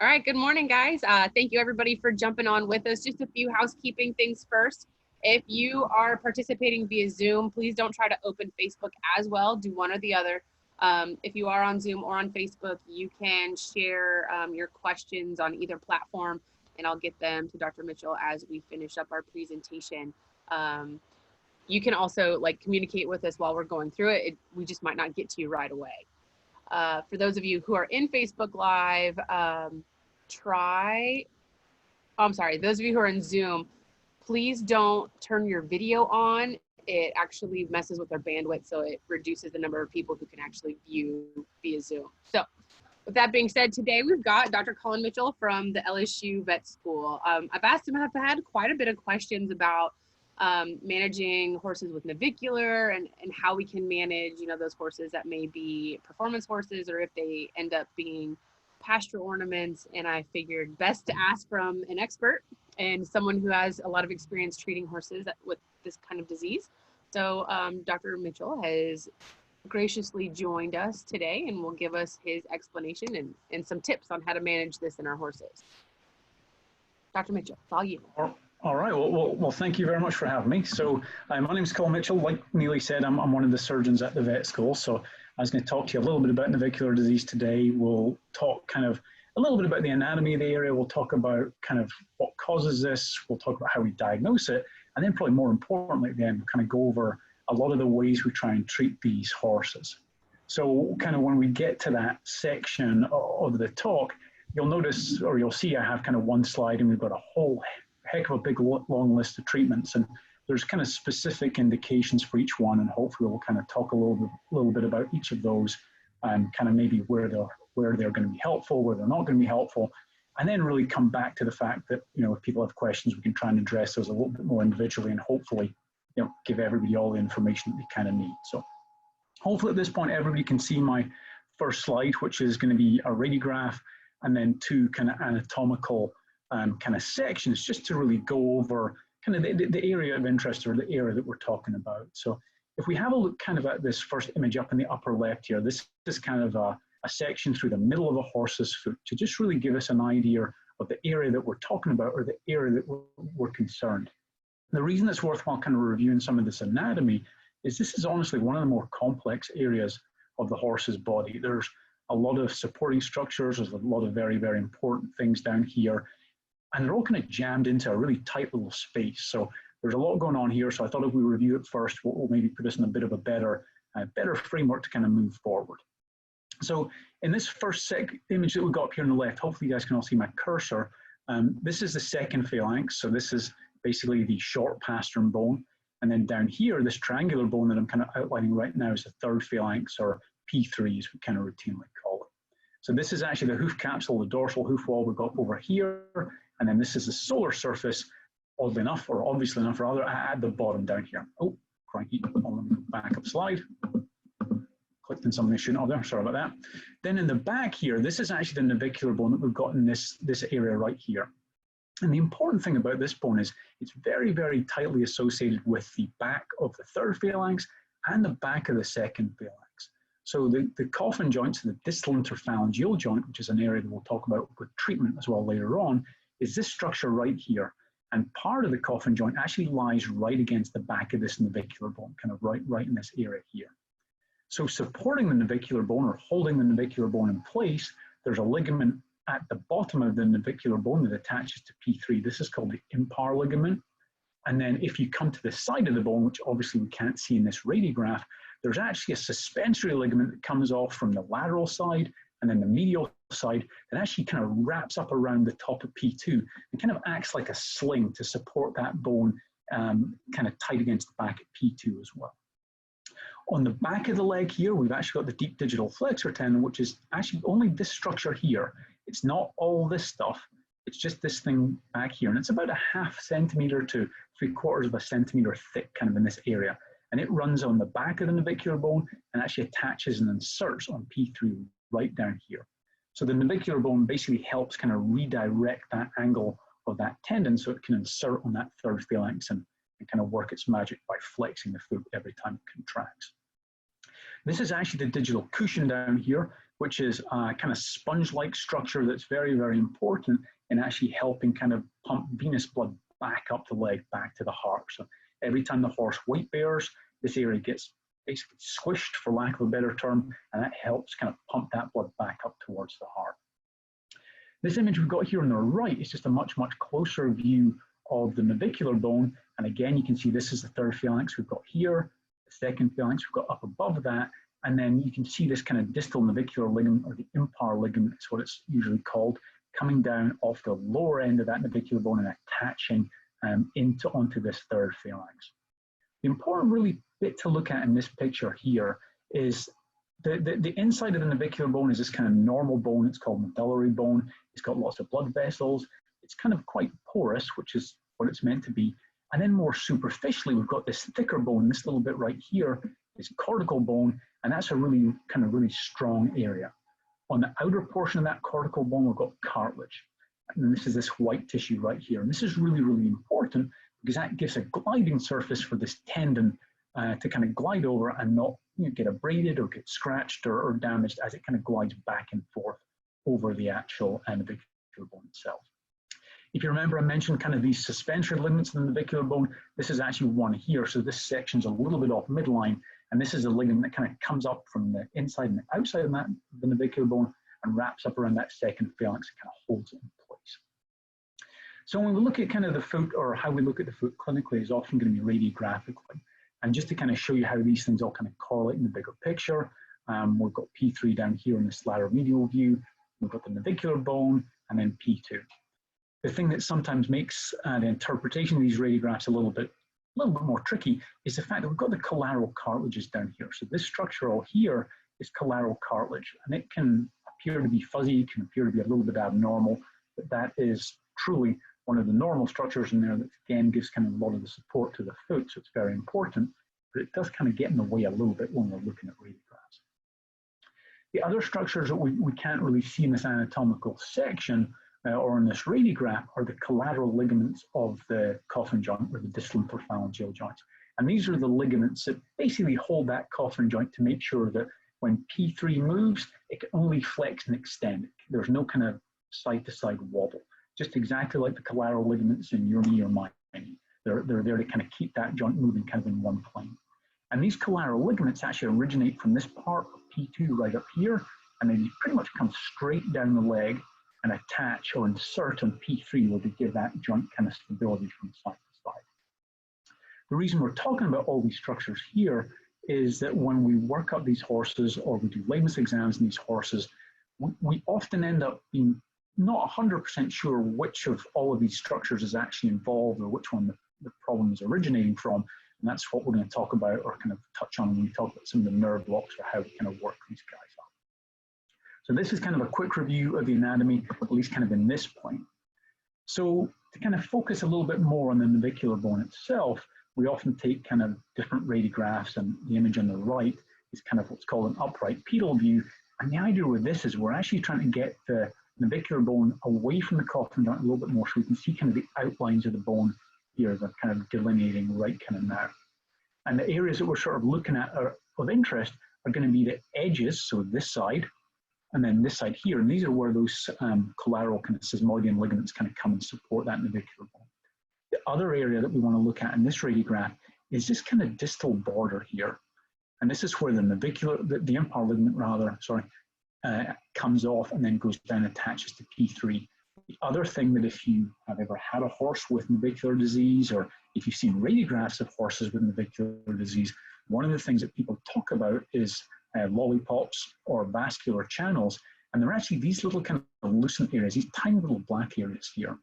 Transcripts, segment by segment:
All right, good morning, guys. Thank you everybody for jumping on with us. Just a few housekeeping things first. If you are participating via Zoom, please don't try to open Facebook as well. Do one or the other. If you are on Zoom or on Facebook, you can share your questions on either platform, and I'll get them to Dr. Mitchell as we finish up our presentation. You can also communicate with us while we're going through it. We just might not get to you right away. For those of you who are in Facebook Live, those of you who are in Zoom, please don't turn your video on. It actually messes with our bandwidth, so it reduces the number of people who can actually view via Zoom. So with that being said, today we've got Dr. Colin Mitchell from the LSU Vet School. I've asked him, I've had quite a bit of questions about managing horses with navicular and how we can manage, those horses that may be performance horses or if they end up being pasture ornaments. And I figured best to ask from an expert and someone who has a lot of experience treating horses with this kind of disease. So Dr. Mitchell has graciously joined us today and will give us his explanation and some tips on how to manage this in our horses. Dr. Mitchell, it's all you. All right, well, thank you very much for having me. So my name is Colin Mitchell. Like Neely said, I'm one of the surgeons at the vet school. So I was going to talk to you a little bit about navicular disease today. We'll talk kind of a little bit about the anatomy of the area. We'll talk about kind of what causes this. We'll talk about how we diagnose it. And then probably more importantly, at the end, we'll kind of go over a lot of the ways we try and treat these horses. So kind of when we get to that section of the talk, you'll notice, or you'll see I have kind of one slide and we've got a whole heck of a big long list of treatments, and there's kind of specific indications for each one, and hopefully we'll kind of talk a little bit about each of those and kind of maybe where they're going to be helpful, where they're not going to be helpful, and then really come back to the fact that if people have questions, we can try and address those a little bit more individually and hopefully give everybody all the information that they kind of need. So hopefully at this point everybody can see my first slide, which is going to be a radiograph and then two kind of anatomical kind of sections just to really go over kind of the area of interest or the area that we're talking about. So if we have a look kind of at this first image up in the upper left here, this is kind of a section through the middle of a horse's foot to just really give us an idea of the area that we're talking about or the area that we're concerned. The reason it's worthwhile kind of reviewing some of this anatomy is this is honestly one of the more complex areas of the horse's body. There's a lot of supporting structures, there's a lot of very, very important things down here, and they're all kind of jammed into a really tight little space. So there's a lot going on here. So I thought if we review it first, we'll maybe put us in a bit of a better framework to kind of move forward. So in this first image that we got up here on the left, hopefully you guys can all see my cursor. This is the second phalanx. So this is basically the short pastern bone. And then down here, this triangular bone that I'm kind of outlining right now is the third phalanx, or P3 as we kind of routinely call it. So this is actually the hoof capsule, the dorsal hoof wall we've got over here. And then this is the solar surface, oddly enough, or obviously enough rather, at the bottom down here. Oh, crikey, I'll back up slide. Clicked on something I shouldn't have there, sorry about that. Then in the back here, this is actually the navicular bone that we've got in this area right here. And the important thing about this bone is it's very, very tightly associated with the back of the third phalanx and the back of the second phalanx. So the coffin joint, so the distal interphalangeal joint, which is an area that we'll talk about with treatment as well later on, is this structure right here. And part of the coffin joint actually lies right against the back of this navicular bone, kind of right in this area here. So supporting the navicular bone or holding the navicular bone in place, there's a ligament at the bottom of the navicular bone that attaches to P3. This is called the impar ligament. And then if you come to the side of the bone, which obviously we can't see in this radiograph, there's actually a suspensory ligament that comes off from the lateral side and then the medial side that actually kind of wraps up around the top of P2 and kind of acts like a sling to support that bone kind of tight against the back at P2 as well. On the back of the leg here, we've actually got the deep digital flexor tendon, which is actually only this structure here. It's not all this stuff. It's just this thing back here. And it's about a ½ centimeter to 3/4 centimeter thick kind of in this area. And it runs on the back of the navicular bone and actually attaches and inserts on P3 right down here. So the navicular bone basically helps kind of redirect that angle of that tendon so it can insert on that third phalanx and kind of work its magic by flexing the foot every time it contracts. This is actually the digital cushion down here. which is a kind of sponge-like structure that's very, very important in actually helping kind of pump venous blood back up the leg, back to the heart. So every time the horse weight bears, this area gets basically squished, for lack of a better term, and that helps kind of pump that blood back up towards the heart. This image we've got here on the right is just a much, much closer view of the navicular bone. And again, you can see this is the third phalanx we've got here, the second phalanx we've got up above that, and then you can see this kind of distal navicular ligament, or the impar ligament is what it's usually called, coming down off the lower end of that navicular bone and attaching onto this third phalanx. The important really bit to look at in this picture here is the inside of the navicular bone is this kind of normal bone. It's called medullary bone. It's got lots of blood vessels. It's kind of quite porous, which is what it's meant to be. And then more superficially, we've got this thicker bone. This little bit right here is cortical bone, and that's a really strong area. On the outer portion of that cortical bone, we've got cartilage. And this is this white tissue right here. And this is really, really important because that gives a gliding surface for this tendon to kind of glide over and not get abraded or get scratched or damaged as it kind of glides back and forth over the actual navicular bone itself. If you remember, I mentioned kind of these suspensory ligaments in the navicular bone. This is actually one here. So this section's a little bit off midline, and this is a ligament that kind of comes up from the inside and the outside of that, the navicular bone, and wraps up around that second phalanx and kind of holds it in place. So when we look at kind of the foot, or how we look at the foot clinically, is often going to be radiographically. And just to kind of show you how these things all kind of correlate in the bigger picture, we've got P3 down here in this lateral medial view, we've got the navicular bone, and then P2. The thing that sometimes makes the interpretation of these radiographs a little bit more tricky is the fact that we've got the collateral cartilages down here. So this structure all here is collateral cartilage, and it can appear to be fuzzy, can appear to be a little bit abnormal, but that is truly one of the normal structures in there that again gives kind of a lot of the support to the foot, so it's very important, but it does kind of get in the way a little bit when we're looking at radiographs. The other structures that we can't really see in this anatomical section or in this radiograph are the collateral ligaments of the coffin joint, or the distal interphalangeal joints. And these are the ligaments that basically hold that coffin joint to make sure that when P3 moves, it can only flex and extend. There's no kind of side-to-side wobble, just exactly like the collateral ligaments in your knee or my knee. They're there to kind of keep that joint moving kind of in one plane. And these collateral ligaments actually originate from this part of P2 right up here, and then you pretty much come straight down the leg and attach or insert on P3, where they give that joint kind of stability from side to side. The reason we're talking about all these structures here is that when we work up these horses or we do lameness exams in these horses, we often end up being not 100% sure which of all of these structures is actually involved or which one the problem is originating from. And that's what we're going to talk about or kind of touch on when we talk about some of the nerve blocks or how we kind of work these guys up. So this is kind of a quick review of the anatomy, at least kind of in this point. So to kind of focus a little bit more on the navicular bone itself, we often take kind of different radiographs, and the image on the right is kind of what's called an upright pedal view. And the idea with this is we're actually trying to get the navicular bone away from the coffin joint a little bit more, so we can see kind of the outlines of the bone here, they're kind of delineating right kind of now. And the areas that we're sort of looking at are of interest are going to be the edges, so this side, and then this side here, and these are where those collateral kind of sesamoidean ligaments kind of come and support that navicular bone. The other area that we want to look at in this radiograph is this kind of distal border here, and this is where the navicular, the impar ligament rather, comes off and then goes down, attaches to P3. The other thing that if you have ever had a horse with navicular disease, or if you've seen radiographs of horses with navicular disease, one of the things that people talk about is lollipops or vascular channels, and they're actually these little kind of lucent areas, these tiny little black areas here.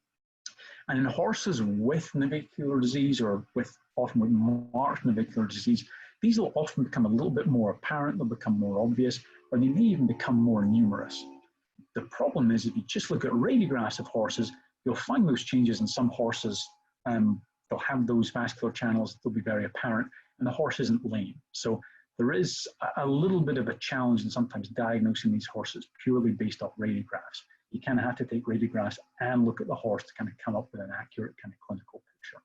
And in horses with navicular disease or often with marked navicular disease, these will often become a little bit more apparent, they'll become more obvious, or they may even become more numerous. The problem is if you just look at radiographs of horses, you'll find those changes in some horses. They'll have those vascular channels, they'll be very apparent, and the horse isn't lame. So there is a little bit of a challenge in sometimes diagnosing these horses purely based off radiographs. You kind of have to take radiographs and look at the horse to kind of come up with an accurate kind of clinical picture.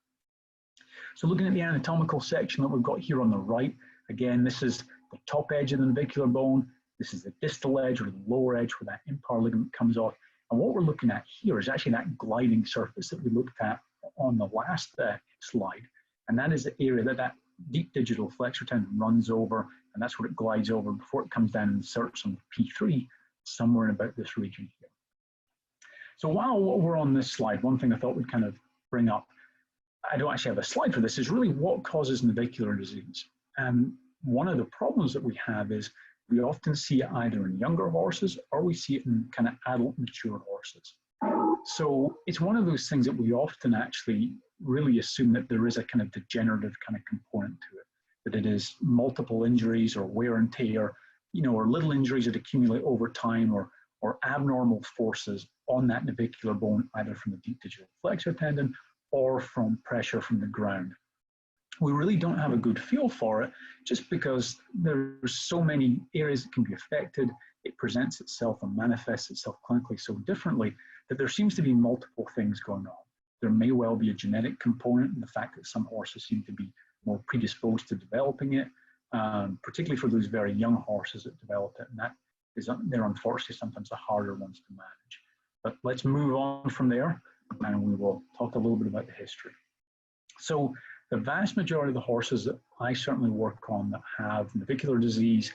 So looking at the anatomical section that we've got here on the right, again, this is the top edge of the navicular bone. This is the distal edge or the lower edge where that impar ligament comes off. And what we're looking at here is actually that gliding surface that we looked at on the last slide. And that is the area that that deep digital flexor tendon runs over, and that's where it glides over before it comes down and inserts on P3, somewhere in about this region here. So while we're on this slide, one thing I thought we'd kind of bring up, I don't actually have a slide for this, is really what causes navicular disease. And one of the problems that we have is we often see it either in younger horses or we see it in kind of adult mature horses. So it's one of those things that we often actually really assume that there is a kind of degenerative kind of component to it, that it is multiple injuries or wear and tear, you know, or little injuries that accumulate over time, or abnormal forces on that navicular bone, either from the deep digital flexor tendon or from pressure from the ground. We really don't have a good feel for it just because there's so many areas that can be affected. It presents itself and manifests itself clinically so differently that there seems to be multiple things going on. There may well be a genetic component in the fact that some horses seem to be more predisposed to developing it, particularly for those very young horses that develop it, and they're unfortunately sometimes the harder ones to manage. But let's move on from there, and we will talk a little bit about the history. So the vast majority of the horses that I certainly work on that have navicular disease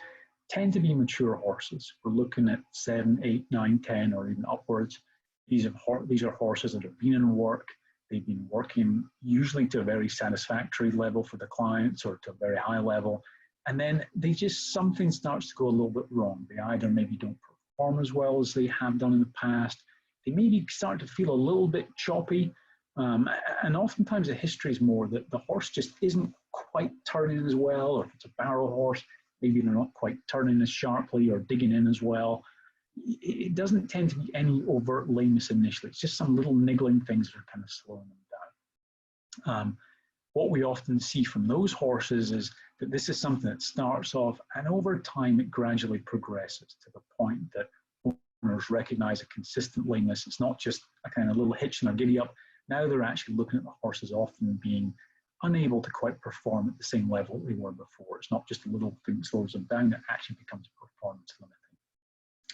tend to be mature horses. We're looking at 7, 8, 9, 10, or even upwards. These are horses that have been in work. They've been working usually to a very satisfactory level for the clients or to a very high level. And then something starts to go a little bit wrong. They either maybe don't perform as well as they have done in the past. They maybe start to feel a little bit choppy. And oftentimes the history is more that the horse just isn't quite turning as well, or if it's a barrel horse, maybe they're not quite turning as sharply or digging in as well. It doesn't tend to be any overt lameness initially. It's just some little niggling things that are kind of slowing them down. What we often see from those horses is that this is something that starts off, and over time it gradually progresses to the point that owners recognize a consistent lameness. It's not just a kind of little hitch in their giddy up. Now they're actually looking at the horses often being unable to quite perform at the same level that they were before. It's not just a little thing that slows them down, it actually becomes performance limiting.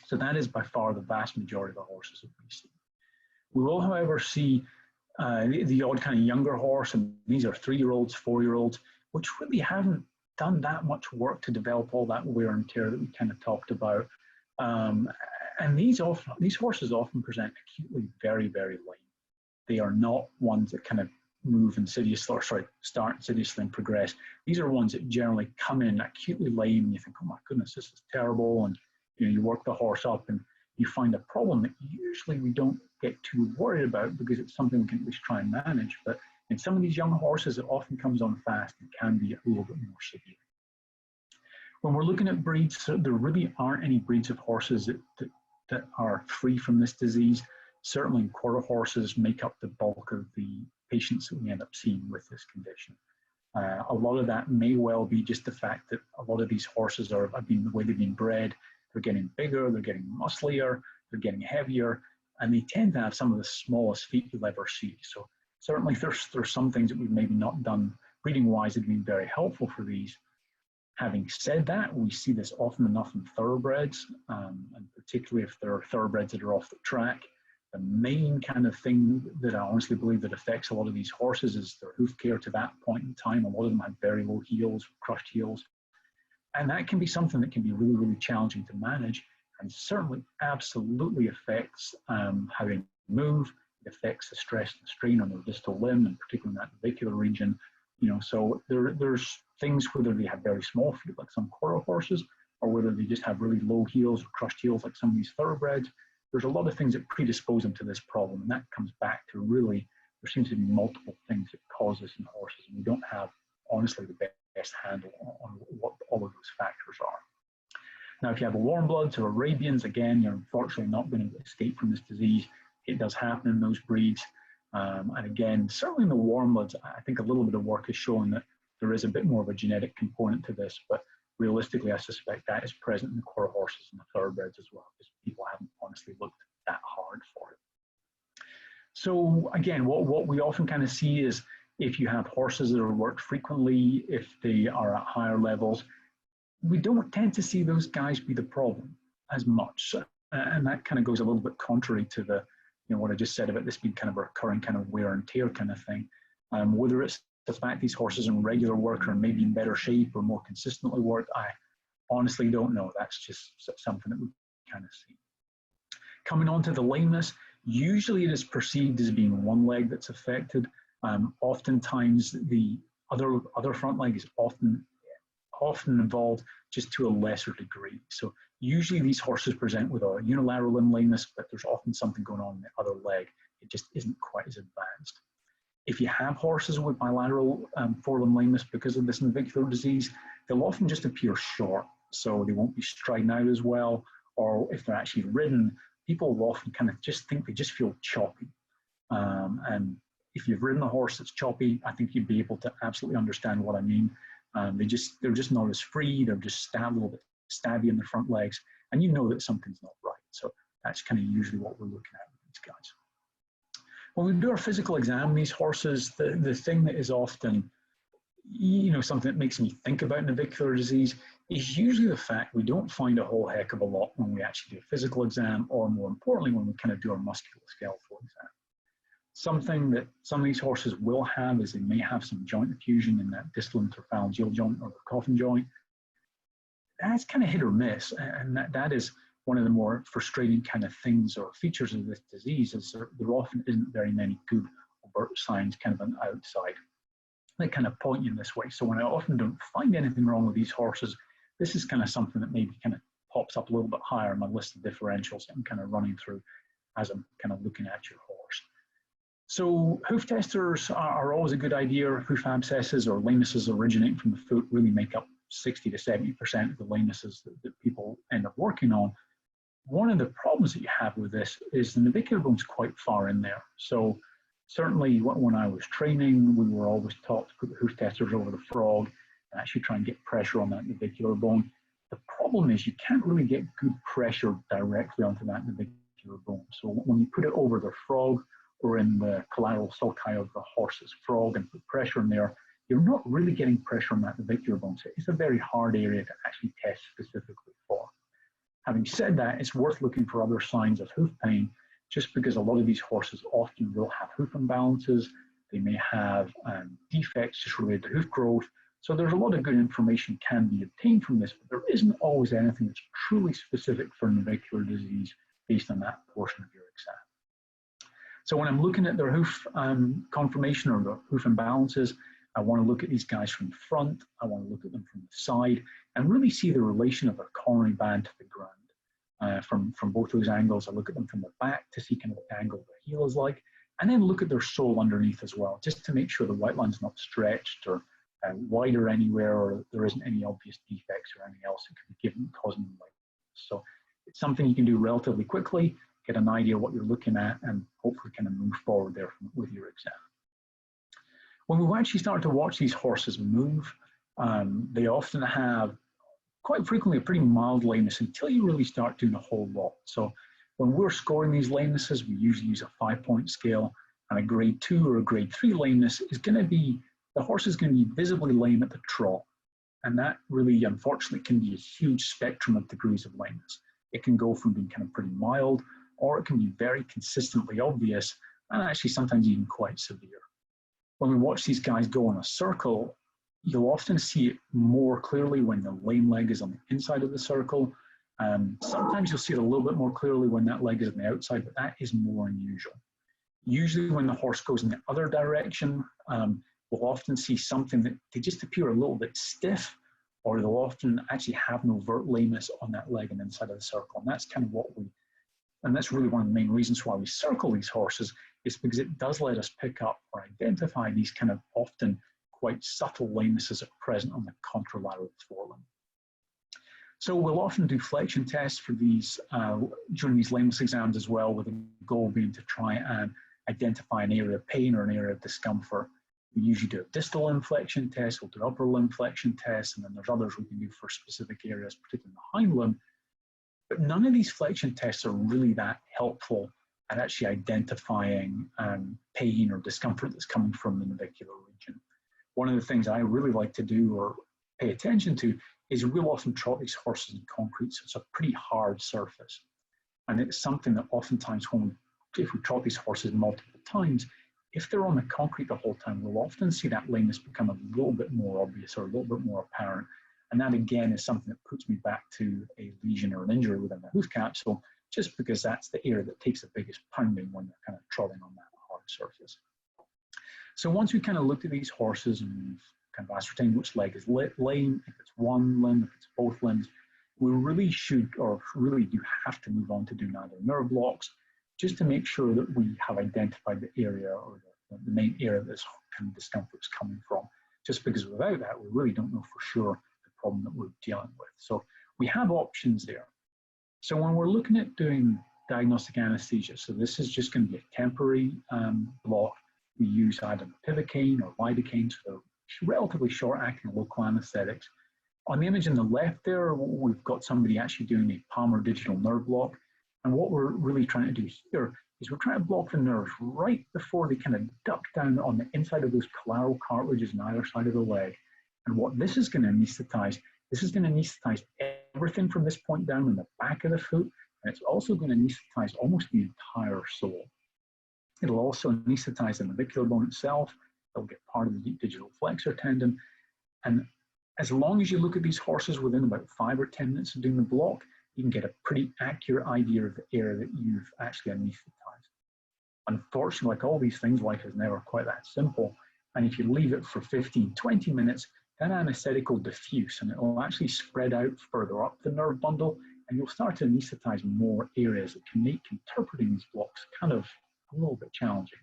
So that is by far the vast majority of the horses that we see. We will, however, see the odd kind of younger horse, and these are 3-year-olds, 4-year-olds, which really haven't done that much work to develop all that wear and tear that we kind of talked about. And these horses often present acutely very, very lame. They are not ones that kind of move insidiously, or start insidiously and progress. These are ones that generally come in acutely lame, and you think, oh my goodness, this is terrible. And you work the horse up and you find a problem that usually we don't get too worried about because it's something we can at least try and manage. But in some of these young horses, it often comes on fast and can be a little bit more severe. When we're looking at breeds, there really aren't any breeds of horses that are free from this disease. Certainly quarter horses make up the bulk of the patients that we end up seeing with this condition. A lot of that may well be just the fact that a lot of these horses the way they've been bred. They're getting bigger, they're getting musclier, they're getting heavier, and they tend to have some of the smallest feet you'll ever see. So certainly there's some things that we've maybe not done breeding-wise that have been very helpful for these. Having said that, we see this often enough in thoroughbreds, and particularly if there are thoroughbreds that are off the track. The main kind of thing that I honestly believe that affects a lot of these horses is their hoof care to that point in time. A lot of them have very low heels, crushed heels. And that can be something that can be really, really challenging to manage, and certainly absolutely affects how they move. It affects the stress and strain on their distal limb, and particularly in that navicular region. So there's things, whether they have very small feet like some quarter horses, or whether they just have really low heels or crushed heels like some of these thoroughbreds. There's a lot of things that predispose them to this problem, and that comes back to really, there seems to be multiple things that cause this in horses, and we don't have, honestly, the best handle on what all of those factors are. Now, if you have a warm bloods or Arabians, again, you're unfortunately not going to escape from this disease. It does happen in those breeds. And again, certainly in the warm bloods, I think a little bit of work has shown that there is a bit more of a genetic component to this, but realistically, I suspect that is present in the quarter horses and the thoroughbreds as well, because people haven't honestly looked that hard for it. So again, what we often kind of see is if you have horses that are worked frequently, if they are at higher levels, we don't tend to see those guys be the problem as much. And that kind of goes a little bit contrary to the, what I just said about this being kind of a recurring kind of wear and tear kind of thing. Whether it's the fact these horses in regular work are maybe in better shape or more consistently work, I honestly don't know. That's just something that we kind of see. Coming on to the lameness, usually it is perceived as being one leg that's affected. Oftentimes the other front leg is often involved, just to a lesser degree. So usually these horses present with a unilateral limb lameness, but there's often something going on in the other leg. It just isn't quite as advanced. If you have horses with bilateral forelimb lameness because of this navicular disease, they'll often just appear short, so they won't be striding out as well, or if they're actually ridden, people will often kind of just think they just feel choppy. And if you've ridden a horse that's choppy, I think you'd be able to absolutely understand what I mean. They're just not as free. They're just a little bit stabby in their front legs, and you know that something's not right. So that's kind of usually what we're looking at with these guys. When we do our physical exam, these horses, the thing that is often, something that makes me think about navicular disease is usually the fact we don't find a whole heck of a lot when we actually do a physical exam, or more importantly, when we kind of do our musculoskeletal exam. Something that some of these horses will have is they may have some joint effusion in that distal interphalangeal joint or the coffin joint. That's kind of hit or miss, and that is one of the more frustrating kind of things or features of this disease, is there often isn't very many good overt signs kind of on the outside that kind of point you in this way. So when I often don't find anything wrong with these horses, this is kind of something that maybe kind of pops up a little bit higher on my list of differentials that I'm kind of running through as I'm kind of looking at your horse. So hoof testers are always a good idea. Hoof abscesses or lamenesses originating from the foot really make up 60 to 70% of the lamenesses that people end up working on. One of the problems that you have with this is the navicular bone's quite far in there. So certainly when I was training, we were always taught to put the hoof testers over the frog and actually try and get pressure on that navicular bone. The problem is you can't really get good pressure directly onto that navicular bone. So when you put it over the frog or in the collateral sulci of the horse's frog and put pressure in there, you're not really getting pressure on that navicular bone. So it's a very hard area to actually test specifically for. Having said that, it's worth looking for other signs of hoof pain, just because a lot of these horses often will have hoof imbalances. They may have defects just related to hoof growth. So there's a lot of good information can be obtained from this, but there isn't always anything that's truly specific for navicular disease based on that portion of your exam. So when I'm looking at their hoof conformation or the hoof imbalances, I want to look at these guys from the front, I want to look at them from the side, and really see the relation of their coronary band to the ground. From both those angles, I look at them from the back to see kind of what the angle of their heel is like, and then look at their sole underneath as well, just to make sure the white line's not stretched or wider anywhere, or there isn't any obvious defects or anything else that could be causing them like this. So it's something you can do relatively quickly, get an idea of what you're looking at, and hopefully kind of move forward there with your exam. When we actually start to watch these horses move, they often have quite frequently a pretty mild lameness until you really start doing a whole lot. So when we're scoring these lamenesses, we usually use a 5-point scale, and a grade 2 or a grade 3 lameness is going to be, the horse is going to be visibly lame at the trot. And that really, unfortunately, can be a huge spectrum of degrees of lameness. It can go from being kind of pretty mild, or it can be very consistently obvious, and actually sometimes even quite severe. When we watch these guys go in a circle, you'll often see it more clearly when the lame leg is on the inside of the circle. Sometimes you'll see it a little bit more clearly when that leg is on the outside, but that is more unusual. Usually when the horse goes in the other direction, we'll often see something that they just appear a little bit stiff, or they'll often actually have an overt lameness on that leg and inside of the circle. And that's kind of and that's really one of the main reasons why we circle these horses, is because it does let us pick up or identify these kind of often quite subtle lamenesses that are present on the contralateral forelimb. So we'll often do flexion tests for these during these lameness exams as well, with the goal being to try and identify an area of pain or an area of discomfort. We usually do a distal limb flexion test, we'll do upper limb flexion tests, and then there's others we can do for specific areas, particularly the hind limb. But none of these flexion tests are really that helpful at actually identifying pain or discomfort that's coming from the navicular region. One of the things I really like to do or pay attention to is we'll often trot these horses in concrete, so it's a pretty hard surface. And it's something that oftentimes if we trot these horses multiple times, if they're on the concrete the whole time, we'll often see that lameness become a little bit more obvious or a little bit more apparent. And that again is something that puts me back to a lesion or an injury within the hoof capsule, just because that's the area that takes the biggest pounding when they're kind of trotting on that hard surface. So once we kind of looked at these horses and we've kind of ascertained which leg is lame, if it's one limb, if it's both limbs, we really should, or really do have to move on to doing either nerve blocks, just to make sure that we have identified the area or the main area that this kind of discomfort is coming from. Just because without that, we really don't know for sure the problem that we're dealing with. So we have options there. So when we're looking at doing diagnostic anesthesia, so this is just going to be a temporary block. We use either Pivocaine or Lidocaine, so they're relatively short-acting local anesthetics. On the image on the left there, we've got somebody actually doing a palmar digital nerve block. And what we're really trying to do here is we're trying to block the nerves right before they kind of duck down on the inside of those collateral cartilages on either side of the leg. And what this is going to anesthetize, this is going to anesthetize everything from this point down in the back of the foot, and it's also going to anesthetize almost the entire sole. It'll also anesthetize the navicular bone itself. It'll get part of the deep digital flexor tendon. And as long as you look at these horses within about 5 or 10 minutes of doing the block, you can get a pretty accurate idea of the area that you've actually anesthetized. Unfortunately, like all these things, life is never quite that simple. And if you leave it for 15, 20 minutes, that anesthetic will diffuse and it will actually spread out further up the nerve bundle, and you'll start to anesthetize more areas that can make interpreting these blocks kind of a little bit challenging.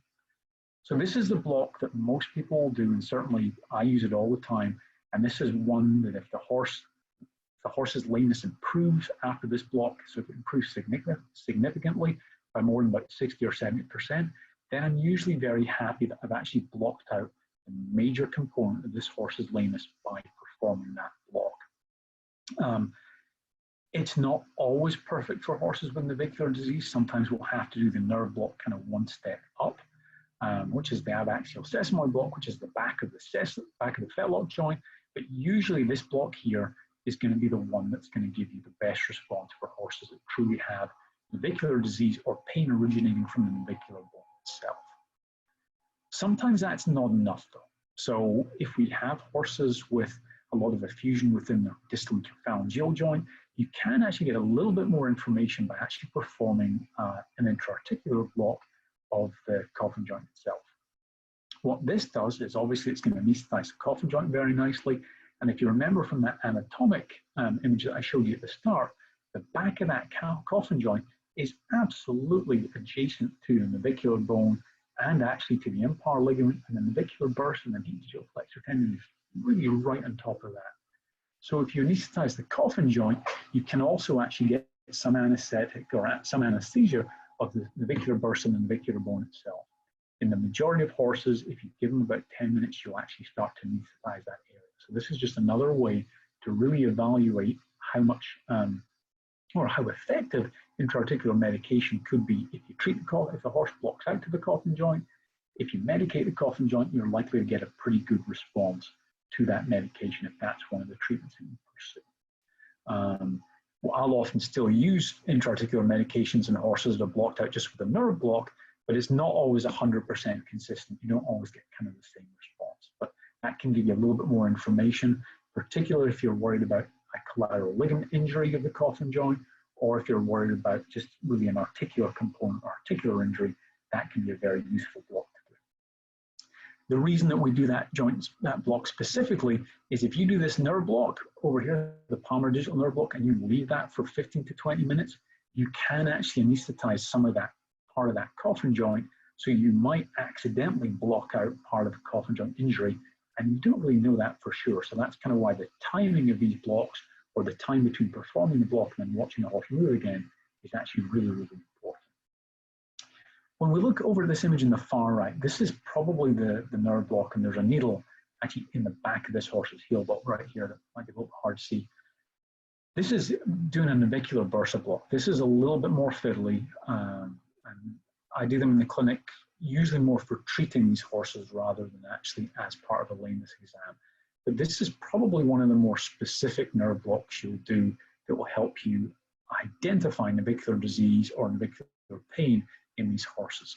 So this is the block that most people will do, and certainly I use it all the time. And this is one that if the horse's lameness improves after this block, so if it improves significantly by more than about 60 or 70%, then I'm usually very happy that I've actually blocked out a major component of this horse's lameness by performing that block. It's not always perfect for horses with navicular disease. Sometimes we'll have to do the nerve block kind of one step up, which is the abaxial sesamoid block, which is the back of the fetlock joint. But usually this block here is going to be the one that's going to give you the best response for horses that truly have navicular disease or pain originating from the navicular bone itself. Sometimes that's not enough though. So if we have horses with a lot of effusion within the distal interphalangeal joint, you can actually get a little bit more information by actually performing an intra-articular block of the coffin joint itself. What this does is obviously it's going to anesthetize the coffin joint very nicely. And if you remember from that anatomic image that I showed you at the start, the back of that coffin joint is absolutely adjacent to the navicular bone and actually to the impar ligament, and the navicular bursa and the deep digital flexor tendon is really right on top of that. So if you anesthetize the coffin joint, you can also actually get some anesthetic or some anesthesia of the navicular bursa and the navicular bone itself. In the majority of horses, if you give them about 10 minutes, you'll actually start to anesthetize that area. So this is just another way to really evaluate how much or how effective intra-articular medication could be if you treat if the horse blocks out to the coffin joint. If you medicate the coffin joint, you're likely to get a pretty good response to that medication if that's one of the treatments that you pursue. Well, I'll often still use intra-articular medications in horses that are blocked out just with a nerve block, but it's not always 100% consistent. You don't always get kind of the same response, but that can give you a little bit more information, particularly if you're worried about a collateral ligament injury of the coffin joint, or if you're worried about just really an articular component or articular injury. That can be a very useful block to do. The reason that we do that block specifically is if you do this nerve block over here, the palmar digital nerve block, and you leave that for 15 to 20 minutes, you can actually anesthetize some of that part of that coffin joint. So you might accidentally block out part of the coffin joint injury, and you don't really know that for sure. So that's kind of why the timing of these blocks, or the time between performing the block and then watching the horse move again, is actually really, really important. When we look over this image in the far right, this is probably the nerve block, and there's a needle actually in the back of this horse's heel, but right here, that might be a little bit hard to see. This is doing a navicular bursa block. This is a little bit more fiddly, and I do them in the clinic, usually more for treating these horses rather than actually as part of a lameness exam. but this is probably one of the more specific nerve blocks you'll do that will help you identify navicular disease or navicular pain in these horses.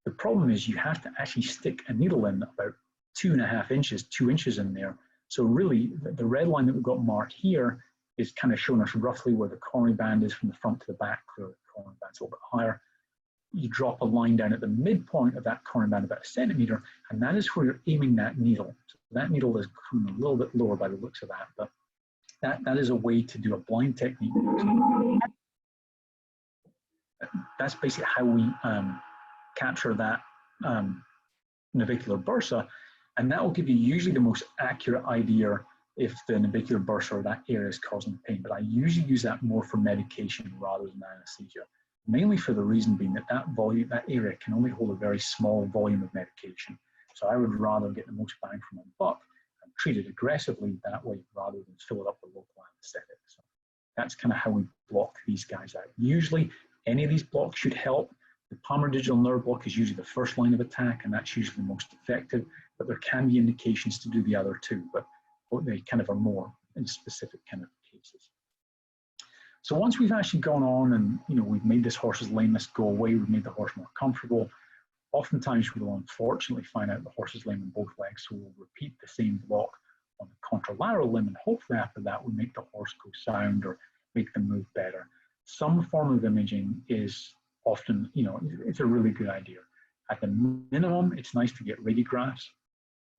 The problem is you have to actually stick a needle in about 2.5 inches, 2 inches in there. So really, the red line that we've got marked here is kind of showing us roughly where the coronary band is from the front to the back, where the coronary band's a little bit higher. You drop a line down at the midpoint of that coronary band about 1 centimeter, and that is where you're aiming that needle. So that needle is coming a little bit lower by the looks of that, but that is a way to do a blind technique. That's basically how we capture that navicular bursa, and that will give you usually the most accurate idea if the navicular bursa or that area is causing pain. But I usually use that more for medication rather than anesthesia, mainly for the reason being that that area can only hold a very small volume of medication. So I would rather get the most bang for my buck and treat it aggressively that way rather than fill it up with local anesthetic. So that's kind of how we block these guys out. Usually any of these blocks should help. The palmar digital nerve block is usually the first line of attack, and that's usually the most effective, but there can be indications to do the other two, but they kind of are more in specific kind of cases. So once we've actually gone on and we've made this horse's lameness go away, we've made the horse more comfortable, oftentimes we will unfortunately find out the horse is lame in both legs, so we'll repeat the same block on the contralateral limb, and hopefully after that we make the horse go sound or make them move better. Some form of imaging is often, it's a really good idea. At the minimum, it's nice to get radiographs.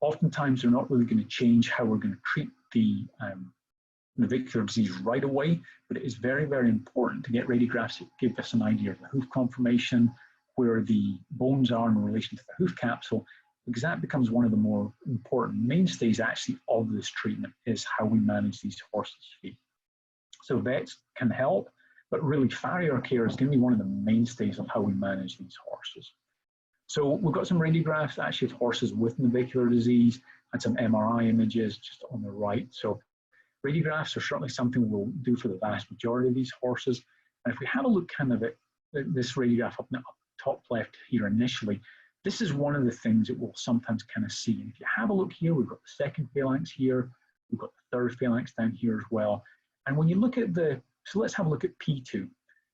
Oftentimes they're not really going to change how we're going to treat the navicular disease right away, but it is very, very important to get radiographs that give us an idea of the hoof conformation, where the bones are in relation to the hoof capsule, because that becomes one of the more important mainstays actually of this treatment, is how we manage these horses' feet. So vets can help, but really farrier care is going to be one of the mainstays of how we manage these horses. So we've got some radiographs actually of horses with navicular disease and some MRI images just on the right. So radiographs are certainly something we'll do for the vast majority of these horses. And if we have a look kind of at this radiograph up top left here initially, this is one of the things that we'll sometimes kind of see. And if you have a look here, we've got the second phalanx here, we've got the third phalanx down here as well. And when you look at so let's have a look at P2.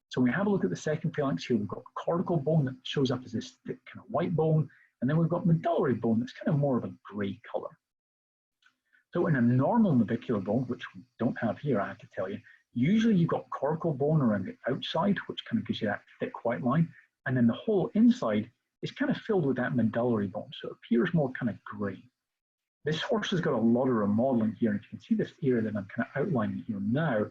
So when we have a look at the second phalanx here, we've got cortical bone that shows up as this thick kind of white bone, and then we've got medullary bone that's kind of more of a gray color. So in a normal navicular bone, which we don't have here, I have to tell you, usually you've got cortical bone around the outside, which kind of gives you that thick white line, and then the whole inside is kind of filled with that medullary bone, so it appears more kind of gray. This horse has got a lot of remodeling here, and you can see this area that I'm kind of outlining here now.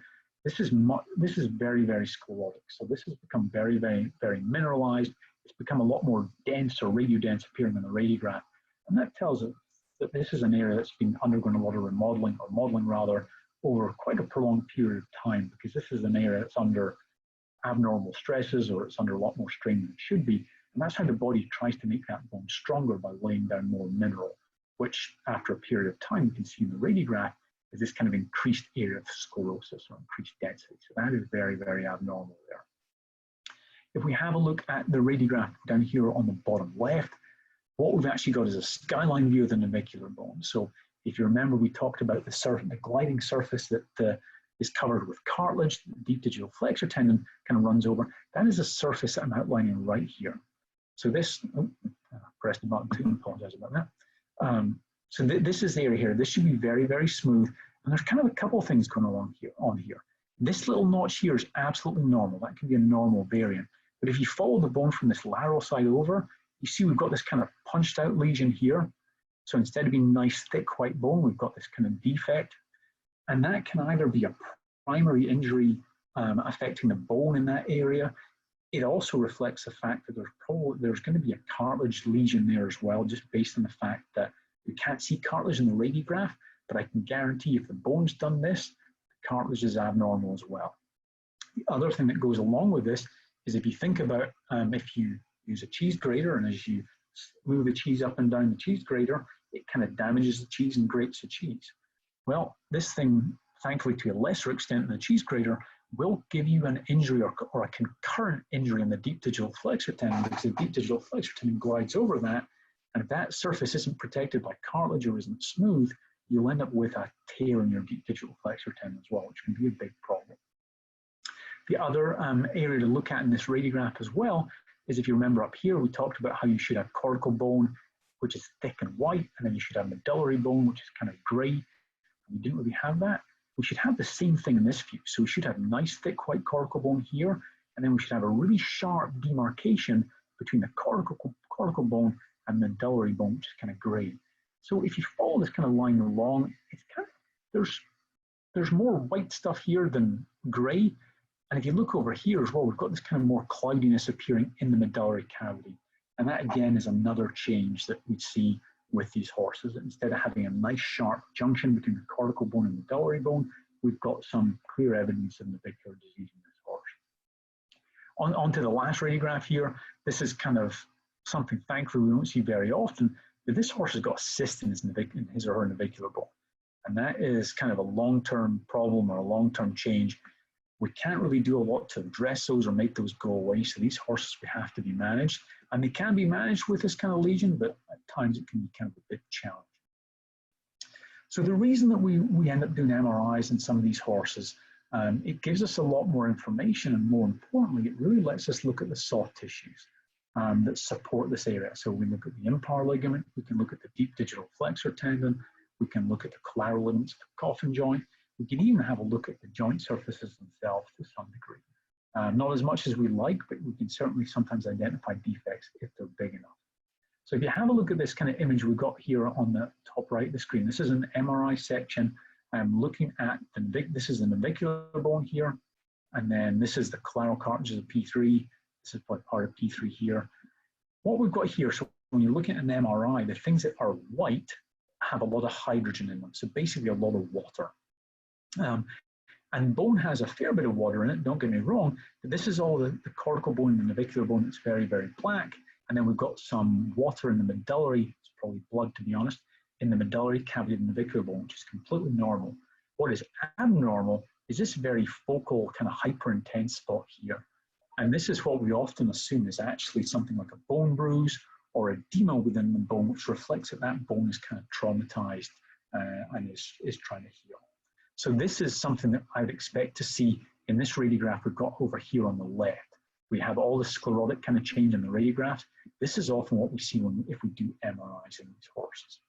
This is very, very sclerotic. So this has become very, very, very mineralized. It's become a lot more dense or radiodense appearing on the radiograph. And that tells us that this is an area that's been undergoing a lot of remodeling, or modeling rather, over quite a prolonged period of time, because this is an area that's under abnormal stresses, or it's under a lot more strain than it should be. And that's how the body tries to make that bone stronger, by laying down more mineral, which after a period of time, you can see in the radiograph, is this kind of increased area of sclerosis or increased density. So that is very, very abnormal there. If we have a look at the radiograph down here on the bottom left, what we've actually got is a skyline view of the navicular bone. So if you remember, we talked about the gliding surface that is covered with cartilage, the deep digital flexor tendon kind of runs over. That is a surface that I'm outlining right here. So this, I pressed the button too, I apologize about that. So this is the area here. This should be very, very smooth. And there's kind of a couple of things going on here. This little notch here is absolutely normal. That can be a normal variant. But if you follow the bone from this lateral side over, you see we've got this kind of punched out lesion here. So instead of being nice, thick white bone, we've got this kind of defect. And that can either be a primary injury affecting the bone in that area. It also reflects the fact that there's going to be a cartilage lesion there as well, just based on the fact that we can't see cartilage in the radiograph, but I can guarantee if the bone's done this, the cartilage is abnormal as well. The other thing that goes along with this is if you think about if you use a cheese grater, and as you move the cheese up and down the cheese grater, it kind of damages the cheese and grates the cheese. Well, this thing, thankfully to a lesser extent than the cheese grater, will give you an injury or a concurrent injury in the deep digital flexor tendon, because the deep digital flexor tendon glides over that. And if that surface isn't protected by cartilage or isn't smooth, you'll end up with a tear in your deep digital flexor tendon as well, which can be a big problem. The other area to look at in this radiograph as well is, if you remember up here, we talked about how you should have cortical bone, which is thick and white, and then you should have medullary bone, which is kind of gray. We didn't really have that. We should have the same thing in this view. So we should have nice thick white cortical bone here, and then we should have a really sharp demarcation between the cortical bone and medullary bone, which is kind of gray. So if you follow this kind of line along, it's kind of, there's more white stuff here than gray. And if you look over here as well, we've got this kind of more cloudiness appearing in the medullary cavity. And that again is another change that we see with these horses. Instead of having a nice sharp junction between the cortical bone and medullary bone, we've got some clear evidence of navicular disease in this horse. On to the last radiograph here. This is kind of something thankfully we don't see very often, but this horse has got a cyst in his or her navicular bone. And that is kind of a long-term problem or a long-term change. We can't really do a lot to address those or make those go away. So these horses, we have to be managed, and they can be managed with this kind of lesion, but at times it can be kind of a bit challenging. So the reason that we end up doing MRIs in some of these horses, it gives us a lot more information, and more importantly, it really lets us look at the soft tissues that support this area. So we look at the impar ligament, we can look at the deep digital flexor tendon, we can look at the collateral ligaments of the coffin joint. We can even have a look at the joint surfaces themselves to some degree. Not as much as we like, but we can certainly sometimes identify defects if they're big enough. So if you have a look at this kind of image we've got here on the top right of the screen, this is an MRI section. I'm looking at this is the navicular bone here, and then this is the collateral cartilages of P3. This is part of P3 here. What we've got here, so when you're looking at an MRI, the things that are white have a lot of hydrogen in them, so basically a lot of water. And bone has a fair bit of water in it, don't get me wrong, but this is all the cortical bone and the navicular bone that's very, very black. And then we've got some water in the medullary, it's probably blood to be honest, in the medullary cavity of the navicular bone, which is completely normal. What is abnormal is this very focal, kind of hyper intense spot here. And this is what we often assume is actually something like a bone bruise or edema within the bone, which reflects that that bone is kind of traumatized and is trying to heal. So this is something that I'd expect to see in this radiograph we've got over here on the left. We have all the sclerotic kind of change in the radiographs. This is often what we see if we do MRIs in these horses.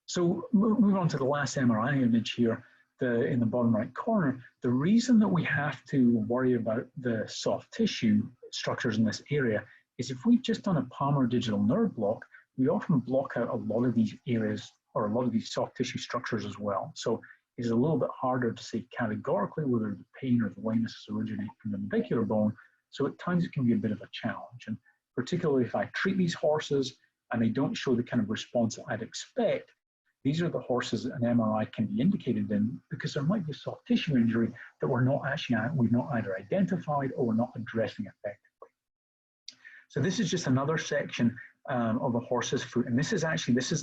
So moving on to the last MRI image here, in the bottom right corner, the reason that we have to worry about the soft tissue structures in this area is if we've just done a palmar digital nerve block, we often block out a lot of these areas or a lot of these soft tissue structures as well. So it's a little bit harder to say categorically whether the pain or the lameness is originating from the navicular bone. So at times it can be a bit of a challenge. And particularly if I treat these horses and they don't show the kind of response that I'd expect, these are the horses that an MRI can be indicated in because there might be a soft tissue injury that we've not either identified or we're not addressing effectively. So this is just another section of a horse's foot, and this is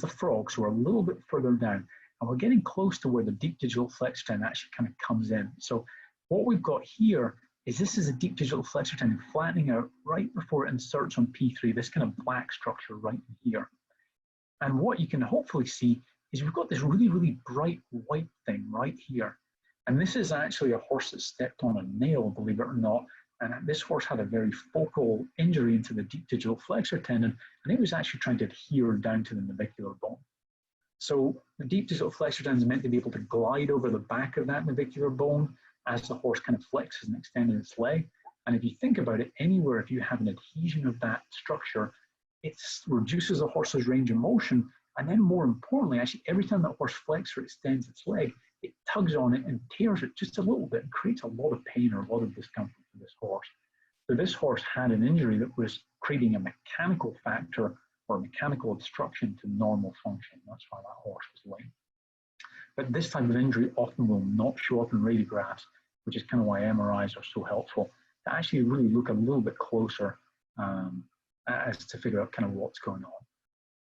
the frog, so we're a little bit further down, and we're getting close to where the deep digital flexor tendon actually kind of comes in. So what we've got here is this is a deep digital flexor tendon flattening out right before it inserts on P3, this kind of black structure right in here. And what you can hopefully see is we've got this really, really bright white thing right here. And this is actually a horse that stepped on a nail, believe it or not. And this horse had a very focal injury into the deep digital flexor tendon, and it was actually trying to adhere down to the navicular bone. So the deep digital flexor tendon is meant to be able to glide over the back of that navicular bone as the horse kind of flexes and extends its leg. And if you think about it, anywhere if you have an adhesion of that structure, it reduces the horse's range of motion. And then more importantly, actually, every time that horse flexes or extends its leg, it tugs on it and tears it just a little bit and creates a lot of pain or a lot of discomfort for this horse. So this horse had an injury that was creating a mechanical factor or mechanical obstruction to normal function. That's why that horse was lame. But this type of injury often will not show up in radiographs, which is kind of why MRIs are so helpful to actually really look a little bit closer as to figure out kind of what's going on.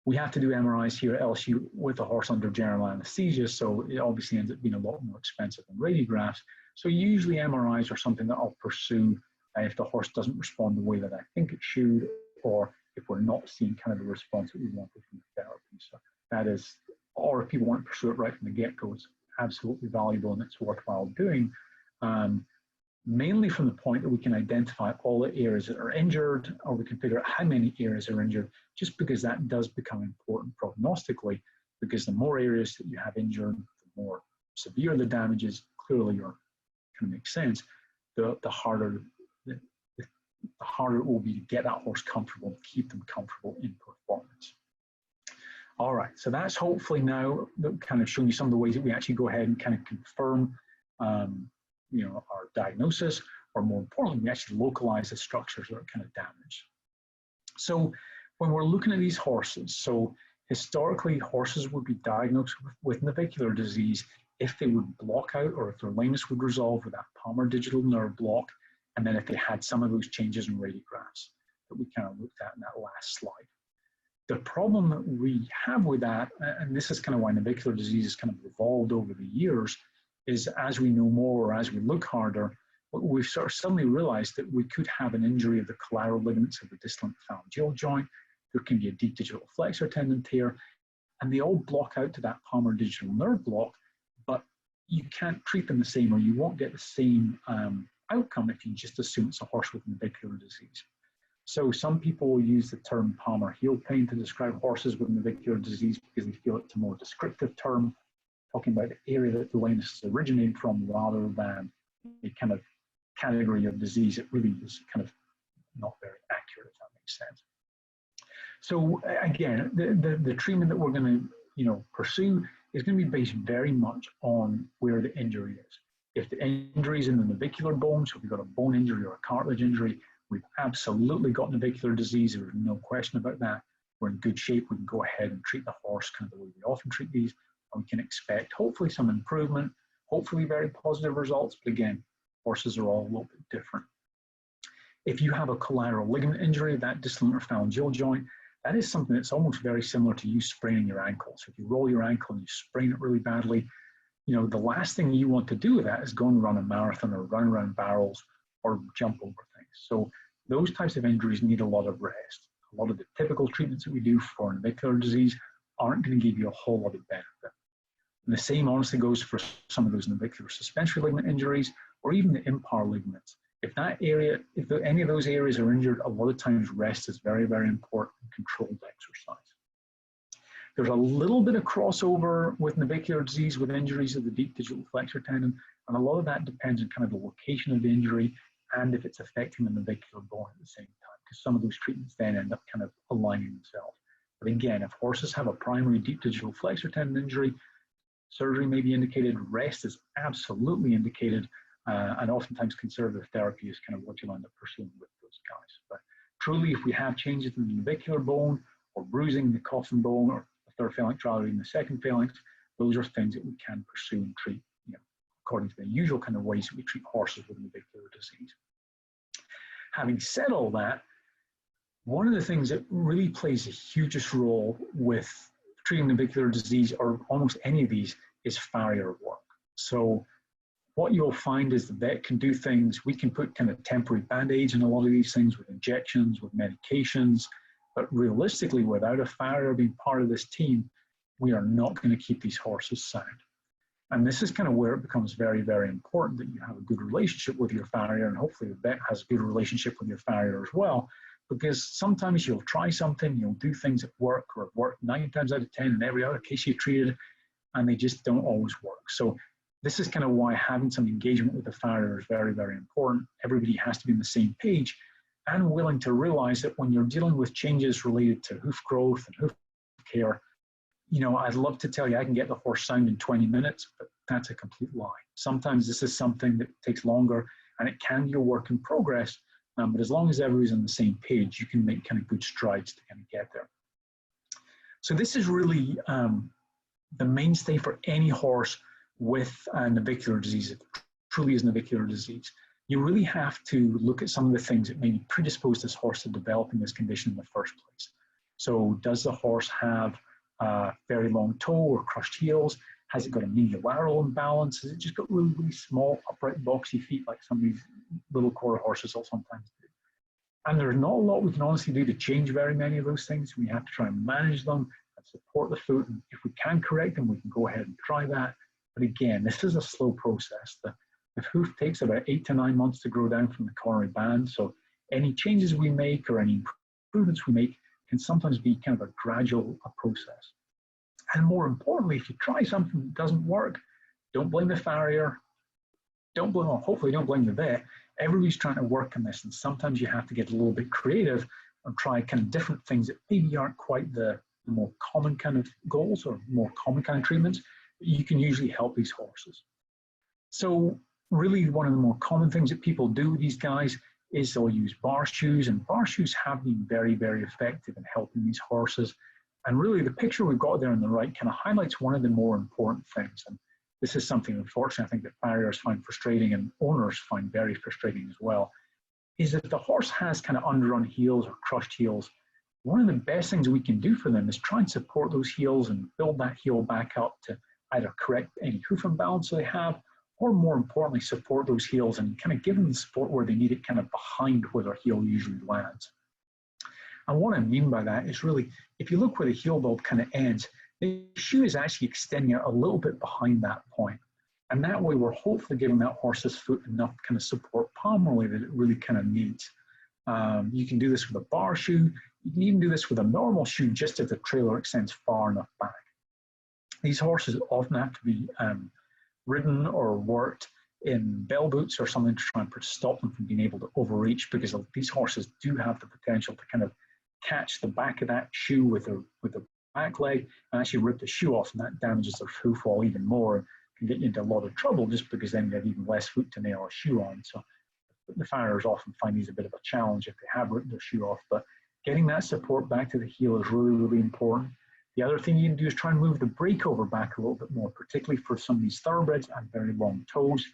We have to do MRIs here at LSU with a horse under general anesthesia, so it obviously ends up being a lot more expensive than radiographs. So usually MRIs are something that I'll pursue if the horse doesn't respond the way that I think it should, or if we're not seeing kind of the response that we wanted from the therapy. So that is or if people want to pursue it right from the get-go, it's absolutely valuable and it's worthwhile doing. Mainly from the point that we can identify all the areas that are injured, or we can figure out how many areas are injured, just because that does become important prognostically, because the more areas that you have injured, the more severe the damage is, clearly kind of makes sense, the harder it will be to get that horse comfortable, keep them comfortable in performance. All right, so that's hopefully now kind of showing you some of the ways that we actually go ahead and kind of confirm our diagnosis, or more importantly, we actually localize the structures that are kind of damaged. So when we're looking at these horses, so historically horses would be diagnosed with navicular disease if they would block out, or if their lameness would resolve with that palmar digital nerve block, and then if they had some of those changes in radiographs that we kind of looked at in that last slide. The problem that we have with that, and this is kind of why navicular disease has kind of evolved over the years, is as we know more, or as we look harder, we've sort of suddenly realized that we could have an injury of the collateral ligaments of the distal phalangeal joint. There can be a deep digital flexor tendon tear, and they all block out to that palmar digital nerve block, but you can't treat them the same, or you won't get the same outcome if you just assume it's a horse with navicular disease. So some people will use the term palmar heel pain to describe horses with navicular disease because they feel it's a more descriptive term, talking about the area that the lameness is originating from, rather than a kind of category of disease that really is kind of not very accurate, if that makes sense. So again, the treatment that we're going to pursue is going to be based very much on where the injury is. If the injury is in the navicular bone, so if we've got a bone injury or a cartilage injury, we've absolutely got navicular disease. There's no question about that. We're in good shape. We can go ahead and treat the horse kind of the way we often treat these. And we can expect hopefully some improvement, hopefully very positive results. But again, horses are all a little bit different. If you have a collateral ligament injury, that distal phalangeal joint, that is something that's almost very similar to you spraining your ankle. So if you roll your ankle and you sprain it really badly, the last thing you want to do with that is go and run a marathon or run around barrels or jump over things. So those types of injuries need a lot of rest. A lot of the typical treatments that we do for navicular disease aren't going to give you a whole lot of benefit. And the same honestly goes for some of those navicular suspensory ligament injuries, or even the impar ligaments. If any of those areas are injured, a lot of times rest is very, very important in controlled exercise. There's a little bit of crossover with navicular disease with injuries of the deep digital flexor tendon, and a lot of that depends on kind of the location of the injury and if it's affecting the navicular bone at the same time, because some of those treatments then end up kind of aligning themselves. But again, if horses have a primary deep digital flexor tendon injury, surgery may be indicated, rest is absolutely indicated, and oftentimes conservative therapy is kind of what you'll end up pursuing with those guys. But truly, if we have changes in the navicular bone, or bruising the coffin bone, or the third phalanx rather than the second phalanx, those are things that we can pursue and treat, according to the usual kind of ways that we treat horses with navicular disease. Having said all that, one of the things that really plays the hugest role with treating navicular disease, or almost any of these, is farrier work. So what you'll find is the vet can do things, we can put kind of temporary band-aids in a lot of these things with injections, with medications, but realistically, without a farrier being part of this team, we are not going to keep these horses sound. And this is kind of where it becomes very, very important that you have a good relationship with your farrier, and hopefully the vet has a good relationship with your farrier as well, because sometimes you'll try something, you'll do things that work, or have worked 9 times out of 10 in every other case you've treated, and they just don't always work. So this is kind of why having some engagement with the farrier is very, very important. Everybody has to be on the same page and willing to realize that when you're dealing with changes related to hoof growth and hoof care, I'd love to tell you I can get the horse sound in 20 minutes, but that's a complete lie. Sometimes this is something that takes longer, and it can be a work in progress, but as long as everybody's on the same page, you can make kind of good strides to kind of get there. So this is really the mainstay for any horse with navicular disease. If it truly is navicular disease, you really have to look at some of the things that maybe predispose this horse to developing this condition in the first place. So does the horse have a very long toe or crushed heels? Has it got a medial-lateral imbalance? Has it just got really, really small, upright, boxy feet like some of these little quarter horses will sometimes do? And there's not a lot we can honestly do to change very many of those things. We have to try and manage them, have support the foot. And if we can correct them, we can go ahead and try that. But again, this is a slow process. The hoof takes about 8 to 9 months to grow down from the coronary band. So any changes we make or any improvements we make can sometimes be kind of a gradual process. And more importantly, if you try something that doesn't work, don't blame the farrier. Don't blame, well, hopefully don't blame the vet. Everybody's trying to work on this, and sometimes you have to get a little bit creative and try kind of different things that maybe aren't quite the more common kind of goals or more common kind of treatments. You can usually help these horses. So really one of the more common things that people do with these guys is they'll use bar shoes, and bar shoes have been very, very effective in helping these horses. And really the picture we've got there on the right kind of highlights one of the more important things. And this is something, unfortunately, I think that farriers find frustrating and owners find very frustrating as well, is that if the horse has kind of underrun heels or crushed heels, one of the best things we can do for them is try and support those heels and build that heel back up to either correct any hoof imbalance they have, or more importantly, support those heels and kind of give them the support where they need it kind of behind where their heel usually lands. And what I mean by that is really, if you look where the heel bulb kind of ends, the shoe is actually extending out a little bit behind that point. And that way we're hopefully giving that horse's foot enough kind of support palmarly that it really kind of needs. You can do this with a bar shoe. You can even do this with a normal shoe just if the trailer extends far enough back. These horses often have to be ridden or worked in bell boots or something to try and stop them from being able to overreach, because these horses do have the potential to kind of catch the back of that shoe with a back leg and actually rip the shoe off, and that damages their hoof wall even more and can get you into a lot of trouble just because then you have even less foot to nail a shoe on. So the farriers often find these a bit of a challenge if they have ripped their shoe off, but getting that support back to the heel is really, really important. The other thing you can do is try and move the breakover back a little bit more, particularly for some of these thoroughbreds and very long toes.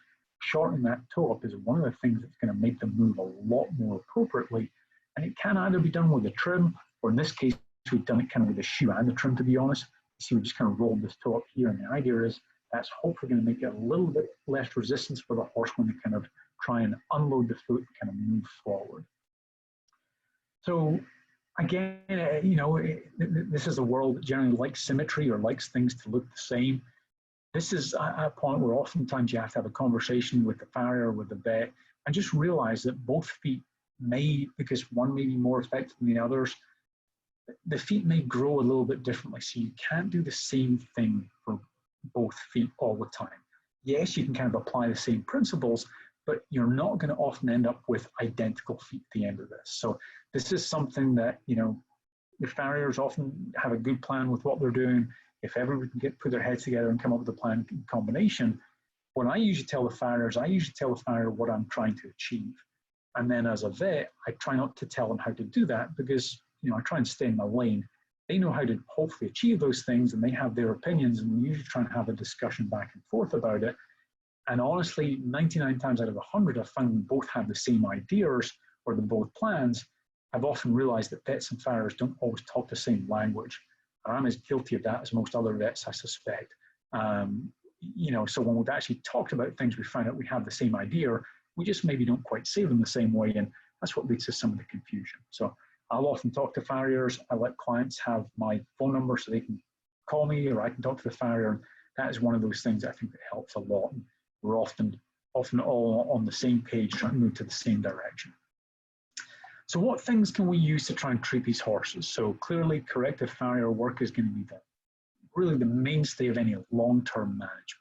Shortening that toe up is one of the things that's going to make them move a lot more appropriately. And it can either be done with a trim, or in this case, we've done it kind of with a shoe and a trim, to be honest. You see, we just kind of rolled this toe up here, and the idea is that's hopefully going to make it a little bit less resistance for the horse when they kind of try and unload the foot and kind of move forward. So again, you know, this is a world that generally likes symmetry or likes things to look the same. This is a point where oftentimes you have to have a conversation with the farrier, with the vet, and just realize that both feet may, because one may be more effective than the others, the feet may grow a little bit differently. So you can't do the same thing for both feet all the time. Yes, you can kind of apply the same principles, but you're not going to often end up with identical feet at the end of this. So this is something that, you know, the farriers often have a good plan with what they're doing. If everyone can put their heads together and come up with a plan in combination, when I usually tell the farriers, I usually tell the farrier what I'm trying to achieve. And then as a vet, I try not to tell them how to do that because, you know, I try and stay in my lane. They know how to hopefully achieve those things, and they have their opinions, and we usually try and have a discussion back and forth about it. And honestly, 99 times out of 100, I've found we both have the same ideas or the both plans. I've often realized that vets and farriers don't always talk the same language. And I'm as guilty of that as most other vets, I suspect. You know, so when we've actually talked about things, we find out we have the same idea. We just maybe don't quite say them the same way, and that's what leads to some of the confusion. So I'll often talk to farriers. I let clients have my phone number so they can call me, or I can talk to the farrier. And that is one of those things I think that helps a lot. And we're often all on the same page, trying to move to the same direction. So what things can we use to try and treat these horses? So clearly corrective farrier work is going to be really the mainstay of any long-term management.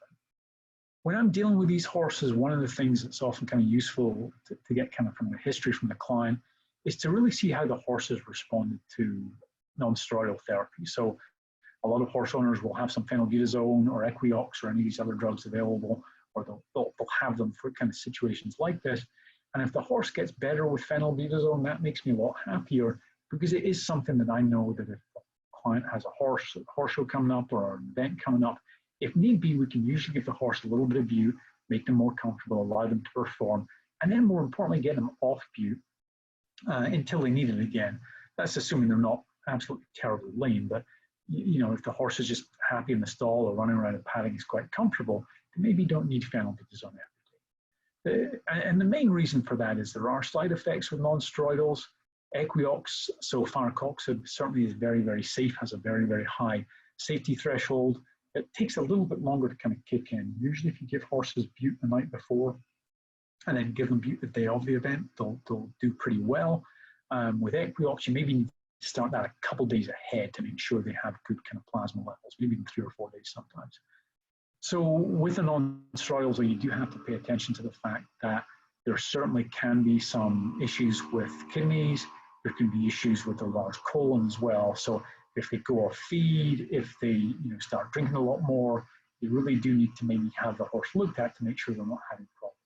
When I'm dealing with these horses, one of the things that's often kind of useful to get kind of from the history from the client is to really see how the horse has responded to non-steroidal therapy. So a lot of horse owners will have some phenylbutazone or Equiox or any of these other drugs available, or they'll have them for kind of situations like this. And if the horse gets better with phenylbutazone, that makes me a lot happier, because it is something that I know that if a client has a horse show coming up or an event coming up, if need be, we can usually give the horse a little bit of bute, make them more comfortable, allow them to perform, and then more importantly, get them off bute until they need it again. That's assuming they're not absolutely terribly lame, but you know, if the horse is just happy in the stall or running around a paddock is quite comfortable, they maybe don't need phenylbutazone every day. And the main reason for that is there are side effects with non-steroidals. Equiox, so farcoxib certainly is very, very safe, has a very, very high safety threshold. It takes a little bit longer to kind of kick in. Usually if you give horses bute the night before and then give them bute the day of the event, they'll do pretty well. With Equiox, you maybe need to start that a couple days ahead to make sure they have good kind of plasma levels, maybe even 3 or 4 days sometimes. So with the non-steroidals, you do have to pay attention to the fact that there certainly can be some issues with kidneys. There can be issues with the large colon as well. So if they go off feed, if they start drinking a lot more, you really do need to maybe have the horse looked at to make sure they're not having problems.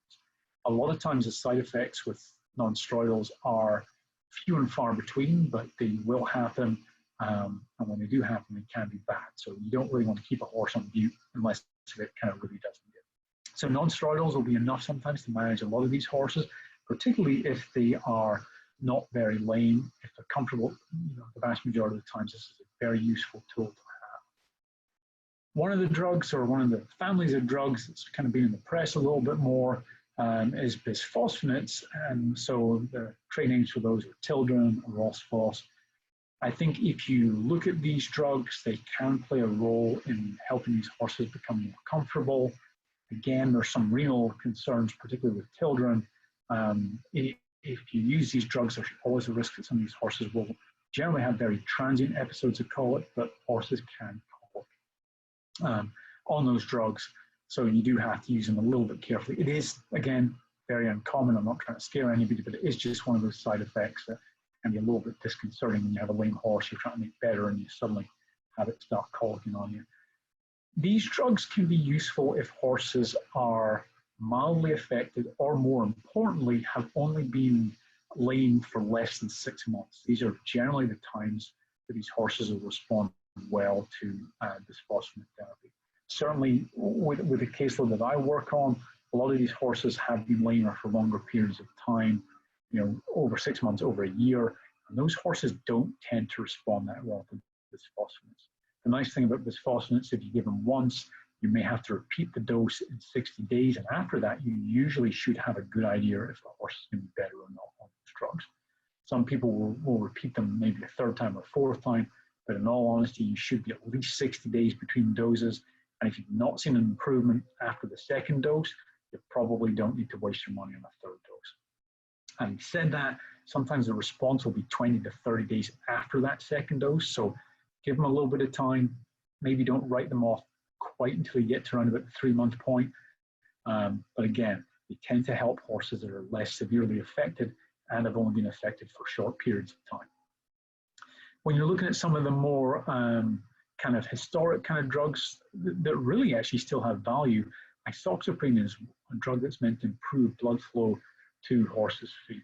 A lot of times the side effects with non-steroidals are few and far between, but they will happen. And when they do happen, they can be bad. So you don't really want to keep a horse on bute unless it kind of really doesn't get. So non-steroidals will be enough sometimes to manage a lot of these horses, particularly if they are not very lame. If they're comfortable, the vast majority of the times this is a very useful tool to have. One of the drugs, or one of the families of drugs that's kind of been in the press a little bit more is bisphosphonates. And so the trade names for those are Tildren or Rosfos. I think if you look at these drugs, they can play a role in helping these horses become more comfortable. Again, there's some renal concerns, particularly with Tildren. If you use these drugs, there's always a risk that some of these horses will generally have very transient episodes of colic, but horses can colic on those drugs. So you do have to use them a little bit carefully. It is, again, very uncommon. I'm not trying to scare anybody, but it is just one of those side effects that can be a little bit disconcerting when you have a lame horse you're trying to make better and you suddenly have it start colicking on you. These drugs can be useful if horses are mildly affected or, more importantly, have only been lame for less than 6 months. These are generally the times that these horses will respond well to bisphosphonate therapy. Certainly with the caseload that I work on, a lot of these horses have been lamer for longer periods of time, over 6 months, over a year, and those horses don't tend to respond that well to bisphosphonates. The nice thing about bisphosphonates, if you give them once, you may have to repeat the dose in 60 days, and after that, you usually should have a good idea if the horse is going to be better or not on those drugs. Some people will repeat them maybe a third time or fourth time, but in all honesty, you should be at least 60 days between doses, and if you've not seen an improvement after the second dose, you probably don't need to waste your money on a third dose. Having said that, sometimes the response will be 20 to 30 days after that second dose, so give them a little bit of time. Maybe don't write them off quite until you get to around about the 3-month point. But again, they tend to help horses that are less severely affected and have only been affected for short periods of time. When you're looking at some of the more kind of historic kind of drugs that really actually still have value, isoxaprine is a drug that's meant to improve blood flow to horses' feet.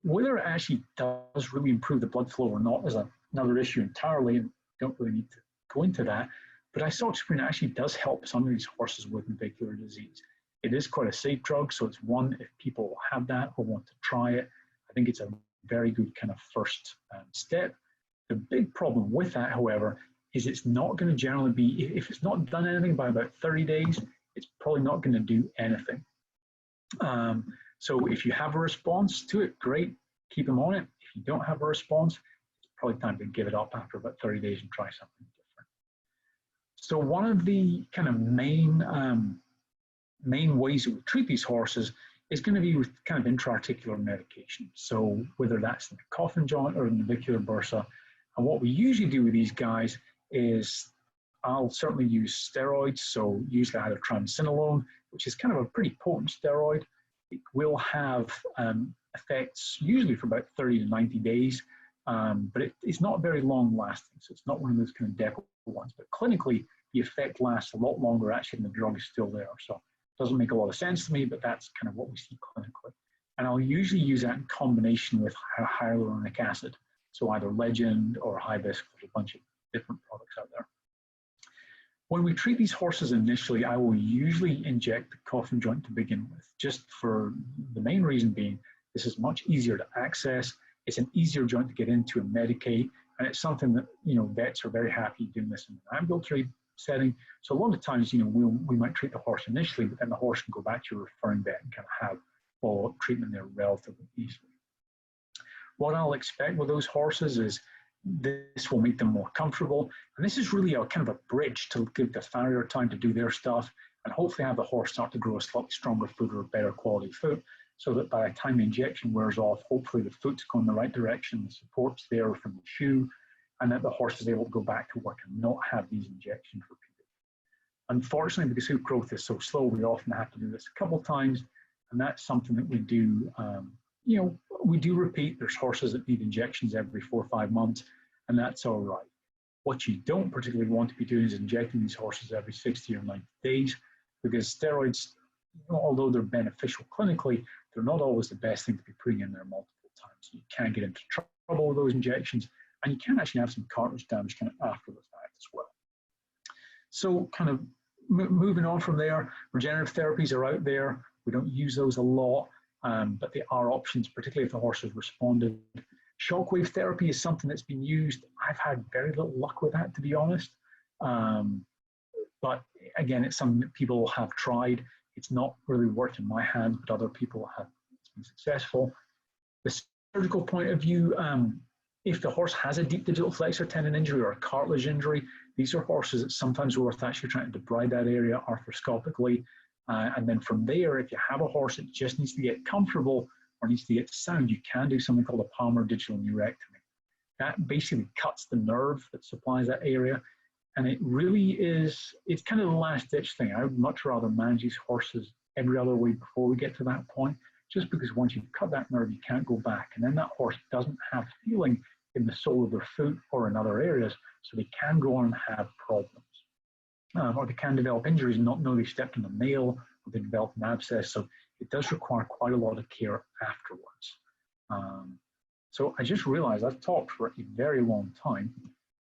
Whether it actually does really improve the blood flow or not is another issue entirely, and don't really need to go into that. But isoxaprine actually does help some of these horses with navicular disease. It is quite a safe drug, so it's one, if people have that or want to try it, I think it's a very good kind of first step. The big problem with that, however, is it's not going to generally be, if it's not done anything by about 30 days, it's probably not going to do anything. So if you have a response to it, great, keep them on it. If you don't have a response, it's probably time to give it up after about 30 days and try something different. So one of the kind of main ways that we treat these horses is going to be with kind of intra-articular medication. So whether that's the coffin joint or the navicular bursa. And what we usually do with these guys is I'll certainly use steroids, so usually either triamcinolone, which is kind of a pretty potent steroid. It will have effects usually for about 30 to 90 days, but it's not very long lasting, so it's not one of those kind of depo ones. But clinically, the effect lasts a lot longer actually and the drug is still there. So it doesn't make a lot of sense to me, but that's kind of what we see clinically. And I'll usually use that in combination with hyaluronic acid, so either Legend or Hibiscus. There's a bunch of different products out there. When we treat these horses initially, I will usually inject the coffin joint to begin with, just for the main reason being this is much easier to access. It's an easier joint to get into and medicate, and it's something that vets are very happy doing this in an ambulatory setting. So a lot of times, we might treat the horse initially, but then the horse can go back to your referring vet and kind of have follow-up treatment there relatively easily. what I'll expect with those horses is this will make them more comfortable. And this is really a kind of a bridge to give the farrier time to do their stuff and hopefully have the horse start to grow a slightly stronger foot or a better quality foot, so that by the time the injection wears off, hopefully the foot's going the right direction, the support's there from the shoe, and that the horse is able to go back to work and not have these injections repeated. Unfortunately, because hoof growth is so slow, we often have to do this a couple times, and that's something that we do, we do repeat. There's horses that need injections every 4 or 5 months, and that's all right. What you don't particularly want to be doing is injecting these horses every 60 or 90 days, because steroids, although they're beneficial clinically, they're not always the best thing to be putting in there multiple times. You can get into trouble with those injections, and you can actually have some cartilage damage kind of after the fact as well. So kind of moving on from there, regenerative therapies are out there. We don't use those a lot, but they are options, particularly if the horse has responded. Shockwave therapy is something that's been used. I've had very little luck with that, to be honest. But again, it's something that people have tried. It's not really worked in my hand, but other people have been successful. The surgical point of view, if the horse has a deep digital flexor tendon injury or a cartilage injury, these are horses that sometimes are worth actually trying to debride that area arthroscopically. And then from there, if you have a horse that just needs to get comfortable or needs to get sound, you can do something called a palmar digital neurectomy. That basically cuts the nerve that supplies that area. And it really is, it's kind of the last ditch thing. I would much rather manage these horses every other way before we get to that point, just because once you've cut that nerve, you can't go back. And then that horse doesn't have feeling in the sole of their foot or in other areas, so they can go on and have problems. Or they can develop injuries and not know they stepped on a nail, or they develop an abscess. So it does require quite a lot of care afterwards. So I just realized I've talked for a very long time.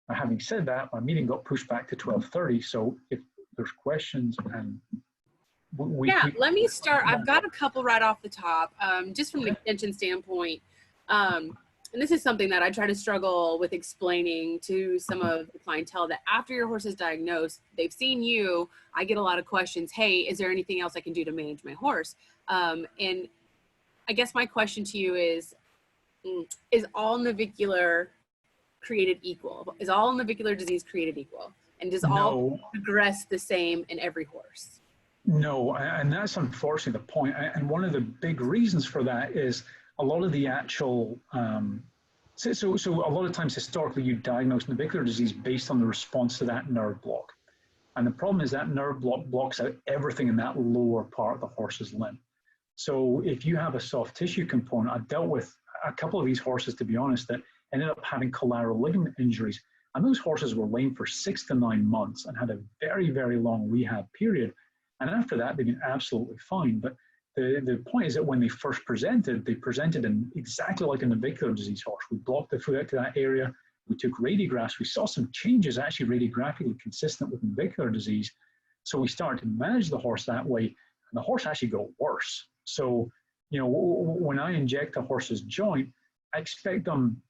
Having said that, my meeting got pushed back to 12:30. So if there's questions, and let me start. I've got a couple right off the top, just from the extension standpoint. And this is something that I try to struggle with explaining to some of the clientele, that after your horse is diagnosed, they've seen you, I get a lot of questions. Hey, is there anything else I can do to manage my horse? And I guess my question to you is all navicular created equal? Is all navicular disease created equal? And does all progress the same in every horse? No, and that's unfortunately the point. And one of the big reasons for that is a lot of the actual, so a lot of times historically you diagnose navicular disease based on the response to that nerve block. And the problem is that nerve block blocks out everything in that lower part of the horse's limb. So if you have a soft tissue component, I've dealt with a couple of these horses, to be honest, that ended up having collateral ligament injuries. And those horses were lame for 6 to 9 months and had a very, very long rehab period. And after that, they've been absolutely fine. But the point is that when they first presented, they presented in exactly like a navicular disease horse. We blocked the foot out to that area. We took radiographs. We saw some changes actually radiographically consistent with navicular disease. So we started to manage the horse that way, and the horse actually got worse. So, when I inject a horse's joint, I expect them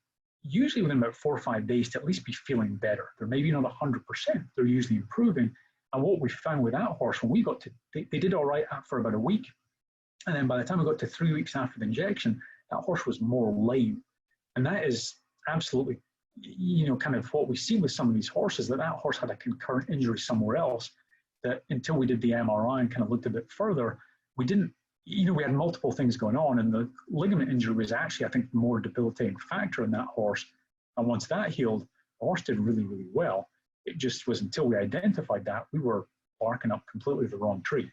usually within about 4 or 5 days to at least be feeling better. They're maybe not 100%. They're usually improving. And what we found with that horse, when we got to, they did all right for about a week. And then by the time we got to 3 weeks after the injection, that horse was more lame. And that is absolutely, kind of what we see with some of these horses, that horse had a concurrent injury somewhere else, that until we did the MRI and kind of looked a bit further, we didn't, we had multiple things going on, and the ligament injury was actually, I think, the more debilitating factor in that horse. And once that healed, the horse did really, really well. It just was until we identified that, we were barking up completely the wrong tree.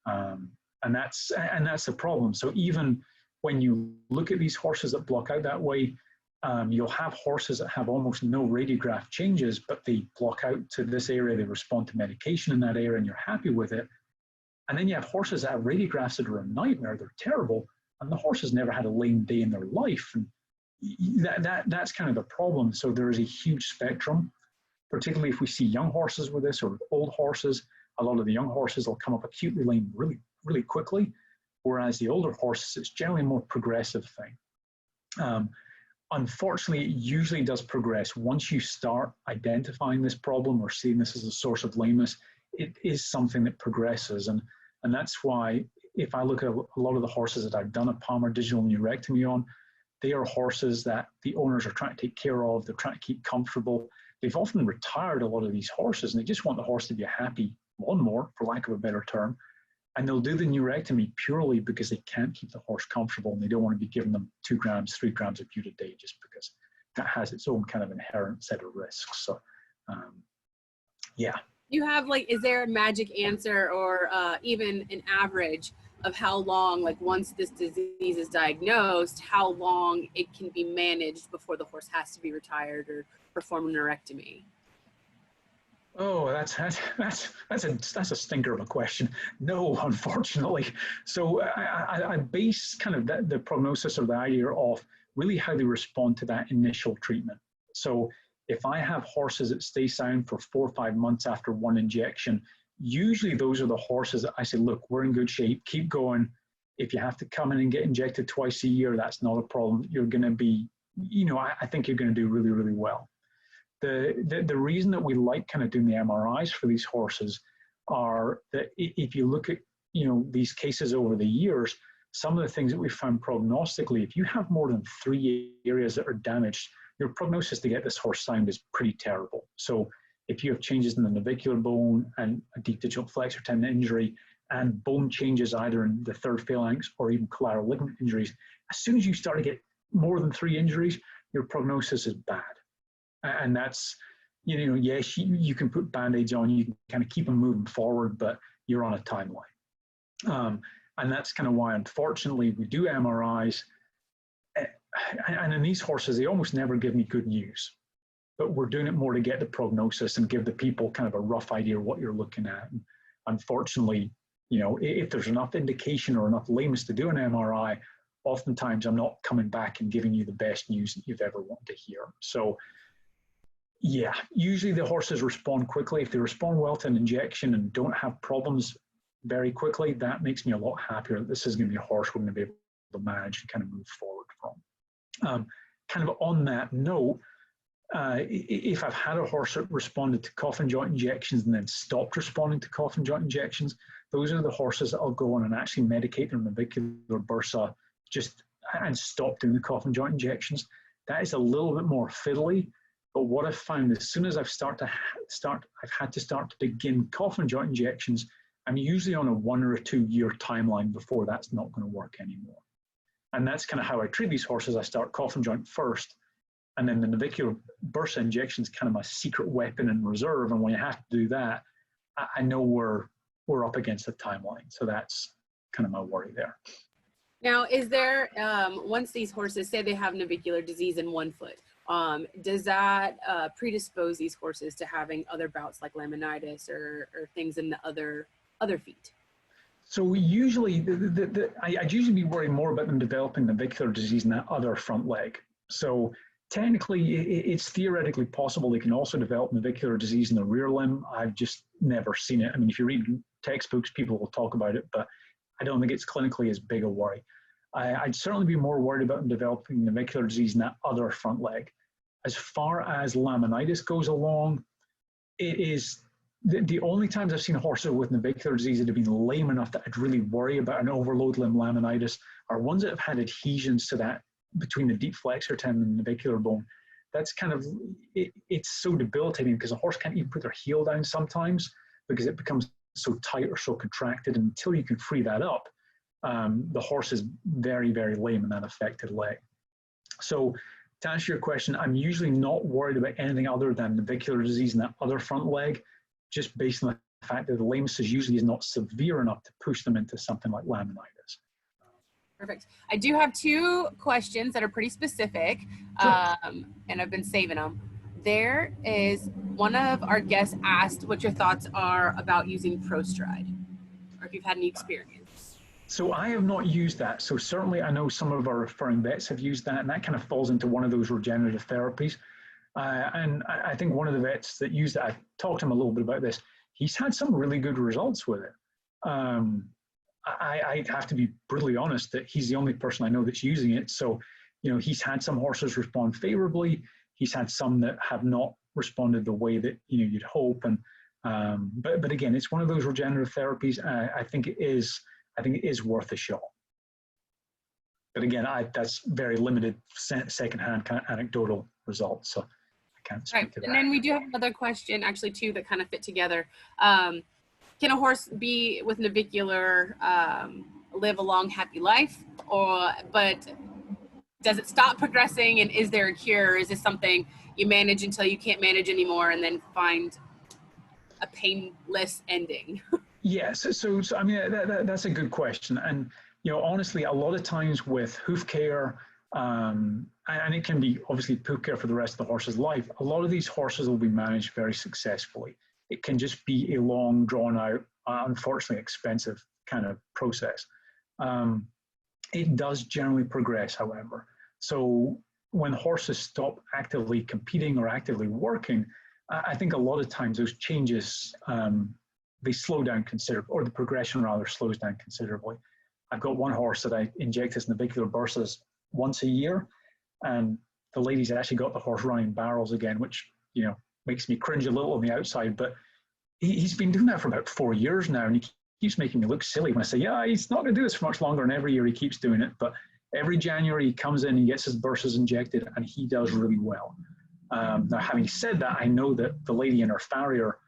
And that's the problem. So even when you look at these horses that block out that way, you'll have horses that have almost no radiograph changes, but they block out to this area, they respond to medication in that area, and you're happy with it. And then you have horses that have radiographs that are a nightmare, they're terrible, and the horse has never had a lame day in their life. And that's kind of the problem. So there is a huge spectrum, particularly if we see young horses with this or old horses. A lot of the young horses will come up acutely lame really, really quickly, whereas the older horses, it's generally a more progressive thing. Unfortunately, it usually does progress. Once you start identifying this problem or seeing this as a source of lameness, it is something that progresses. And that's why if I look at a lot of the horses that I've done a palmar digital neurectomy on, they are horses that the owners are trying to take care of, they're trying to keep comfortable. They've often retired a lot of these horses, and they just want the horse to be a happy lawnmower, for lack of a better term. And they'll do the neurectomy purely because they can't keep the horse comfortable, and they don't want to be giving them 2 grams, 3 grams of bute a day, just because that has its own kind of inherent set of risks. So, yeah. You have like, is there a magic answer or even an average of how long, like once this disease is diagnosed, how long it can be managed before the horse has to be retired or perform a neurectomy? Oh, that's a stinker of a question. No, unfortunately. So I base kind of the prognosis or the idea off really how they respond to that initial treatment. So if I have horses that stay sound for 4 or 5 months after one injection, usually those are the horses that I say, look, we're in good shape, keep going. If you have to come in and get injected twice a year, that's not a problem. You're going to be, I think you're going to do really, really well. The reason that we like kind of doing the MRIs for these horses are that if you look at, these cases over the years, some of the things that we found prognostically, if you have more than 3 areas that are damaged, your prognosis to get this horse sound is pretty terrible. So if you have changes in the navicular bone and a deep digital flexor tendon injury and bone changes either in the third phalanx or even collateral ligament injuries, as soon as you start to get more than 3 injuries, your prognosis is bad. And that's, yes, you can put Band-Aids on, you can kind of keep them moving forward, but you're on a timeline. And that's kind of why, unfortunately, we do MRIs. And in these horses, they almost never give me good news. But we're doing it more to get the prognosis and give the people kind of a rough idea of what you're looking at. And unfortunately, if there's enough indication or enough lameness to do an MRI, oftentimes I'm not coming back and giving you the best news that you've ever wanted to hear. So, yeah, usually the horses respond quickly. If they respond well to an injection and don't have problems very quickly, that makes me a lot happier that this is going to be a horse we're going to be able to manage and kind of move forward from. Kind of on that note, if I've had a horse that responded to coffin joint injections and then stopped responding to coffin joint injections, those are the horses that I'll go on and actually medicate their navicular bursa and stop doing the coffin joint injections. That is a little bit more fiddly, but what I've found as soon as I've had to start to begin coffin joint injections, I'm usually on a 1 or 2 year timeline before that's not going to work anymore. And that's kind of how I treat these horses. I start coffin joint first, and then the navicular bursa injection is kind of my secret weapon in reserve. And when you have to do that, I know we're up against a timeline. So that's kind of my worry there. Now, is there, once these horses say they have navicular disease in one foot, does that predispose these horses to having other bouts like laminitis or things in the other feet? So usually, I'd usually be worried more about them developing navicular disease in that other front leg. So technically, it's theoretically possible they can also develop navicular disease in the rear limb. I've just never seen it. I mean, if you read textbooks, people will talk about it, but I don't think it's clinically as big a worry. I'd certainly be more worried about them developing navicular disease in that other front leg. As far as laminitis goes along, it is the only times I've seen horses with navicular disease that have been lame enough that I'd really worry about an overload limb laminitis are ones that have had adhesions to that between the deep flexor tendon and the navicular bone. That's kind of, it's so debilitating because a horse can't even put their heel down sometimes because it becomes so tight or so contracted. And until you can free that up, the horse is very, very lame in that affected leg. So to answer your question, I'm usually not worried about anything other than navicular disease in that other front leg, just based on the fact that the lameness usually is not severe enough to push them into something like laminitis. Perfect. I do have 2 questions that are pretty specific, Sure. and I've been saving them. There is one of our guests asked what your thoughts are about using Prostride, or if you've had any experience. So I have not used that. So certainly I know some of our referring vets have used that, and that kind of falls into one of those regenerative therapies. And I think one of the vets that used it, I talked to him a little bit about this, he's had some really good results with it. I have to be brutally honest that he's the only person I know that's using it. So, he's had some horses respond favorably. He's had some that have not responded the way that you'd hope. And but again, it's one of those regenerative therapies. I think it is worth a shot. but again, that's very limited secondhand kind of anecdotal results, so I can't speak to that. And then we do have another question, actually, two that kind of fit together. Can a horse be with navicular live a long, happy life, but does it stop progressing, and is there a cure? Is this something you manage until you can't manage anymore and then find a painless ending? Yes, so I mean, that's a good question. And, honestly, a lot of times with hoof care, and it can be obviously hoof care for the rest of the horse's life, a lot of these horses will be managed very successfully. It can just be a long, drawn out, unfortunately expensive kind of process. It does generally progress, however. So when horses stop actively competing or actively working, I think a lot of times those changes, they slow down considerably, or the progression rather slows down considerably. I've got one horse that I inject his navicular bursts once a year, and the lady's actually got the horse running barrels again, which, makes me cringe a little on the outside, but he's been doing that for about 4 years now, and he keeps making me look silly when I say, yeah, he's not going to do this for much longer, and every year he keeps doing it. But every January he comes in, he gets his bursts injected, and he does really well. Now, having said that, I know that the lady and her farrier,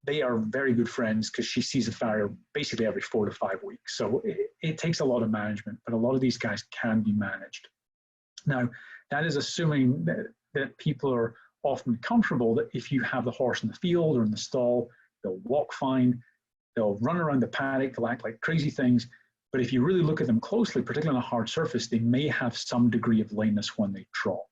they are very good friends because she sees the farrier basically every 4 to 5 weeks. So it takes a lot of management, but a lot of these guys can be managed. Now, that is assuming that people are often comfortable that if you have the horse in the field or in the stall, they'll walk fine, they'll run around the paddock, they'll act like crazy things. But if you really look at them closely, particularly on a hard surface, they may have some degree of lameness when they trot.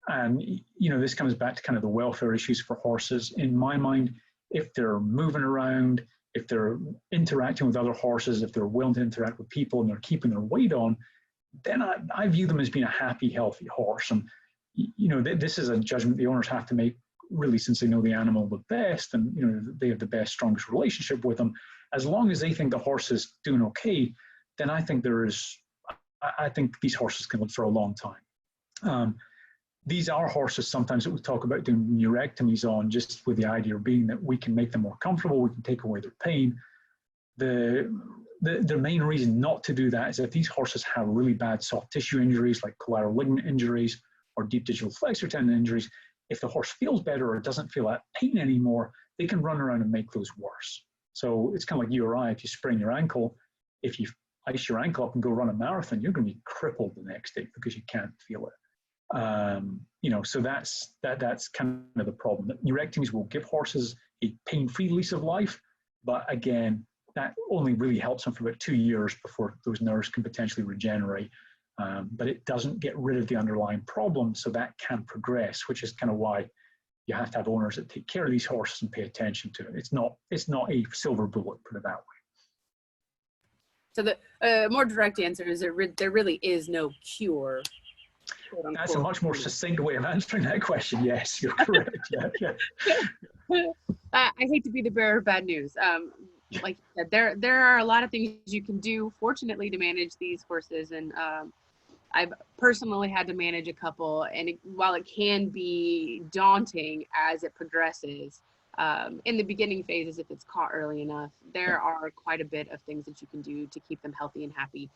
And, this comes back to kind of the welfare issues for horses. In my mind, if they're moving around, if they're interacting with other horses, if they're willing to interact with people and they're keeping their weight on, then I view them as being a happy, healthy horse. And, this is a judgment the owners have to make, really, since they know the animal the best and, they have the best, strongest relationship with them. As long as they think the horse is doing okay, then I think I think these horses can live for a long time. These are horses sometimes that we talk about doing neurectomies on, just with the idea being that we can make them more comfortable, we can take away their pain. The main reason not to do that is if these horses have really bad soft tissue injuries like collateral ligament injuries or deep digital flexor tendon injuries, if the horse feels better or doesn't feel that pain anymore, they can run around and make those worse. So it's kind of like you or I, if you sprain your ankle, if you ice your ankle up and go run a marathon, you're going to be crippled the next day because you can't feel it. So that's kind of the problem. That neurectomies will give horses a pain-free lease of life, but again, that only really helps them for about 2 years before those nerves can potentially regenerate. But it doesn't get rid of the underlying problem, so that can progress, which is kind of why you have to have owners that take care of these horses and pay attention to it. It's not a silver bullet, put it that way. So the more direct answer is there really is no cure. That's a much more succinct way of answering that question. Yes, you're correct. Yeah. I hate to be the bearer of bad news. Like you said, there are a lot of things you can do, fortunately, to manage these horses, and I've personally had to manage a couple, and while it can be daunting as it progresses, in the beginning phases, if it's caught early enough, there are quite a bit of things that you can do to keep them healthy and happy.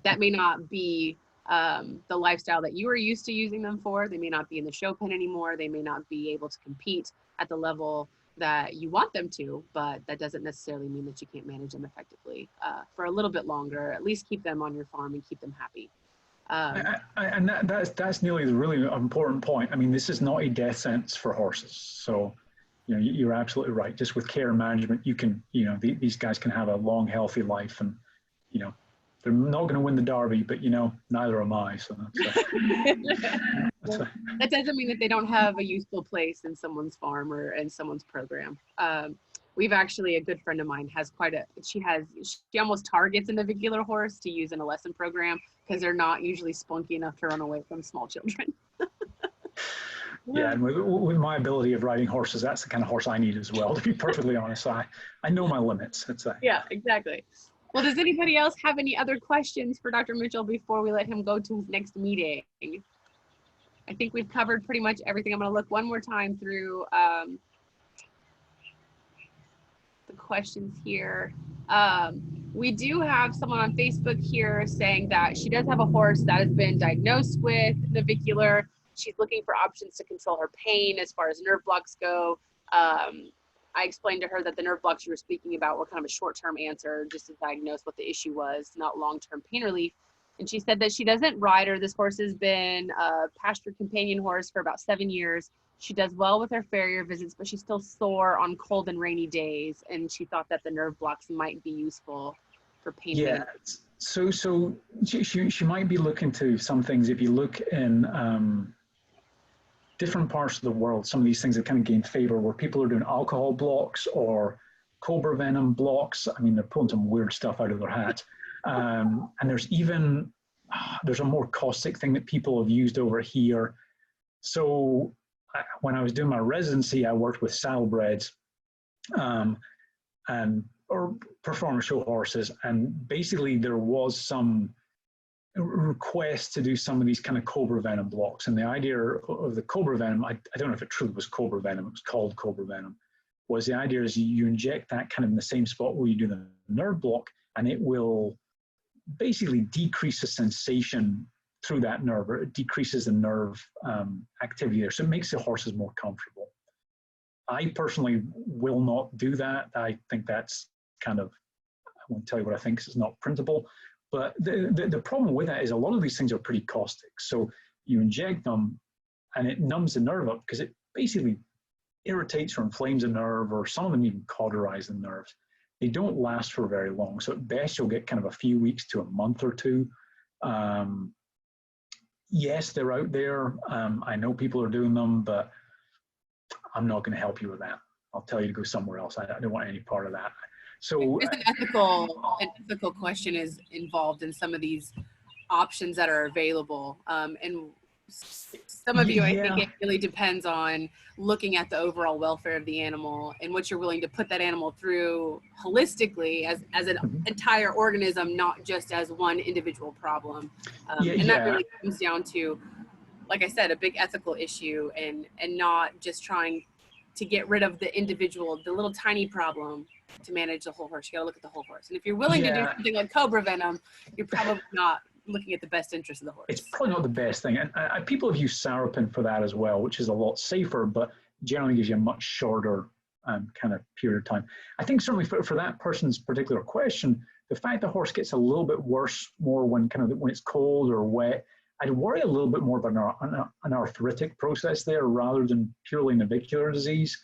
That may not be the lifestyle that you are used to using them for. They may not be in the show pen anymore. They may not be able to compete at the level that you want them to, but that doesn't necessarily mean that you can't manage them effectively for a little bit longer. At least keep them on your farm and keep them happy. And that's nearly the really important point. I mean, this is not a death sentence for horses. So, you're absolutely right. Just with care and management, you can, these guys can have a long, healthy life, and, they're not going to win the Derby, but, neither am I. So that doesn't mean that they don't have a useful place in someone's farm or in someone's program. We've actually, a good friend of mine has she almost targets a navicular horse to use in a lesson program because they're not usually spunky enough to run away from small children. Yeah, and with my ability of riding horses, that's the kind of horse I need as well, to be perfectly honest. I know my limits. Yeah, exactly. Well, does anybody else have any other questions for Dr. Mitchell before we let him go to his next meeting? I think we've covered pretty much everything. I'm going to look one more time through the questions here. We do have someone on Facebook here saying that she does have a horse that has been diagnosed with navicular. She's looking for options to control her pain as far as nerve blocks go. I explained to her that the nerve blocks you were speaking about were kind of a short-term answer just to diagnose what the issue was, not long-term pain relief. And she said that she doesn't ride her. This horse has been a pasture companion horse for about 7 years. She does well with her farrier visits, but she's still sore on cold and rainy days. And she thought that the nerve blocks might be useful for pain. Yeah, so she might be looking to some things. If you look in different parts of the world, some of these things that kind of gain favor where people are doing alcohol blocks or cobra venom blocks. I mean, they're pulling some weird stuff out of their hat. And there's a more caustic thing that people have used over here. So when I was doing my residency, I worked with saddlebreds or performance show horses. And basically there was some request to do some of these kind of cobra venom blocks. And the idea of the cobra venom, I don't know if it truly was cobra venom, it was called cobra venom, was the idea is you inject that kind of in the same spot where you do the nerve block, and it will basically decrease the sensation through that nerve, or it decreases the nerve activity there. So it makes the horses more comfortable. I personally will not do that. I think that's kind of, I won't tell you what I think, 'cause it's not printable. But the problem with that is a lot of these things are pretty caustic. So you inject them and it numbs the nerve up because it basically irritates or inflames the nerve, or some of them even cauterize the nerves. They don't last for very long. So at best you'll get kind of a few weeks to a month or two. Yes, they're out there. I know people are doing them, but I'm not going to help you with that. I'll tell you to go somewhere else. I don't want any part of that. So there's an ethical question is involved in some of these options that are available. And some of you, I think it really depends on looking at the overall welfare of the animal and what you're willing to put that animal through holistically as an entire organism, not just as one individual problem. And that really comes down to, like I said, a big ethical issue, and not just trying to get rid of the individual, the little tiny problem to manage the whole horse. You gotta look at the whole horse. And if you're willing to do something like cobra venom, you're probably not looking at the best interest of the horse. It's probably not the best thing. And people have used Sarapin for that as well, which is a lot safer, but generally gives you a much shorter kind of period of time. I think certainly for that person's particular question, the fact the horse gets a little bit worse more when it's cold or wet, I'd worry a little bit more about an arthritic process there rather than purely navicular disease.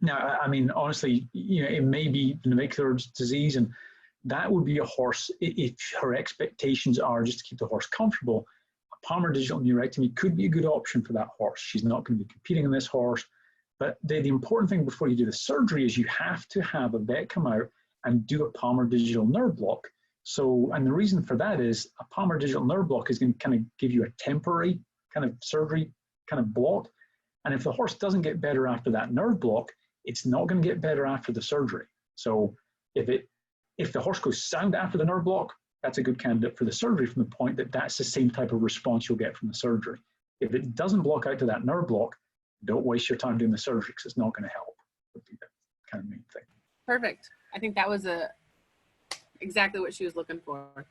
Now, I mean, honestly, it may be navicular disease, and that would be a horse, if her expectations are just to keep the horse comfortable, a palmar digital neurectomy could be a good option for that horse. She's not going to be competing on this horse. But the important thing before you do the surgery is you have to have a vet come out and do a palmar digital nerve block. So, and the reason for that is a palmar digital nerve block is going to kind of give you a temporary kind of surgery kind of block. And if the horse doesn't get better after that nerve block, it's not going to get better after the surgery. So if the horse goes sound after the nerve block, that's a good candidate for the surgery from the point that that's the same type of response you'll get from the surgery. If it doesn't block out to that nerve block, don't waste your time doing the surgery because it's not going to help. Would be the kind of main thing. Perfect. I think that was exactly what she was looking for.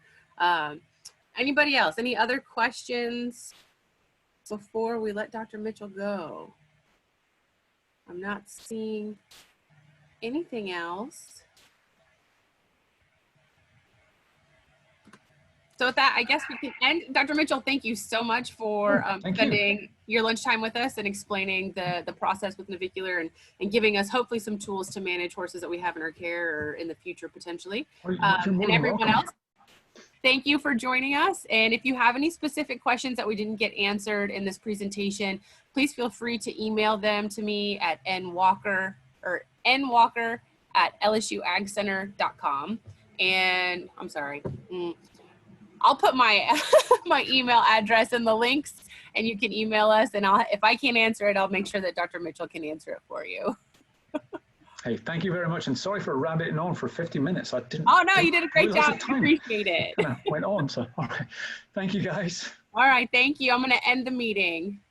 Anybody else? Any other questions before we let Dr. Mitchell go? I'm not seeing anything else. So with that, I guess we can end. Dr. Mitchell, thank you so much for spending your lunchtime with us and explaining the process with navicular and giving us hopefully some tools to manage horses that we have in our care or in the future potentially. And everyone else, thank you for joining us. And if you have any specific questions that we didn't get answered in this presentation, please feel free to email them to me at nwalker@lsuagcenter.com. And I'm sorry. I'll put my my email address in the links, and you can email us. And if I can't answer it, I'll make sure that Dr. Mitchell can answer it for you. Hey, thank you very much, and sorry for rabbiting on for 50 minutes. I didn't. Oh no, you did a great job. I appreciate it. Went on, so all right. Thank you, guys. All right, thank you. I'm going to end the meeting.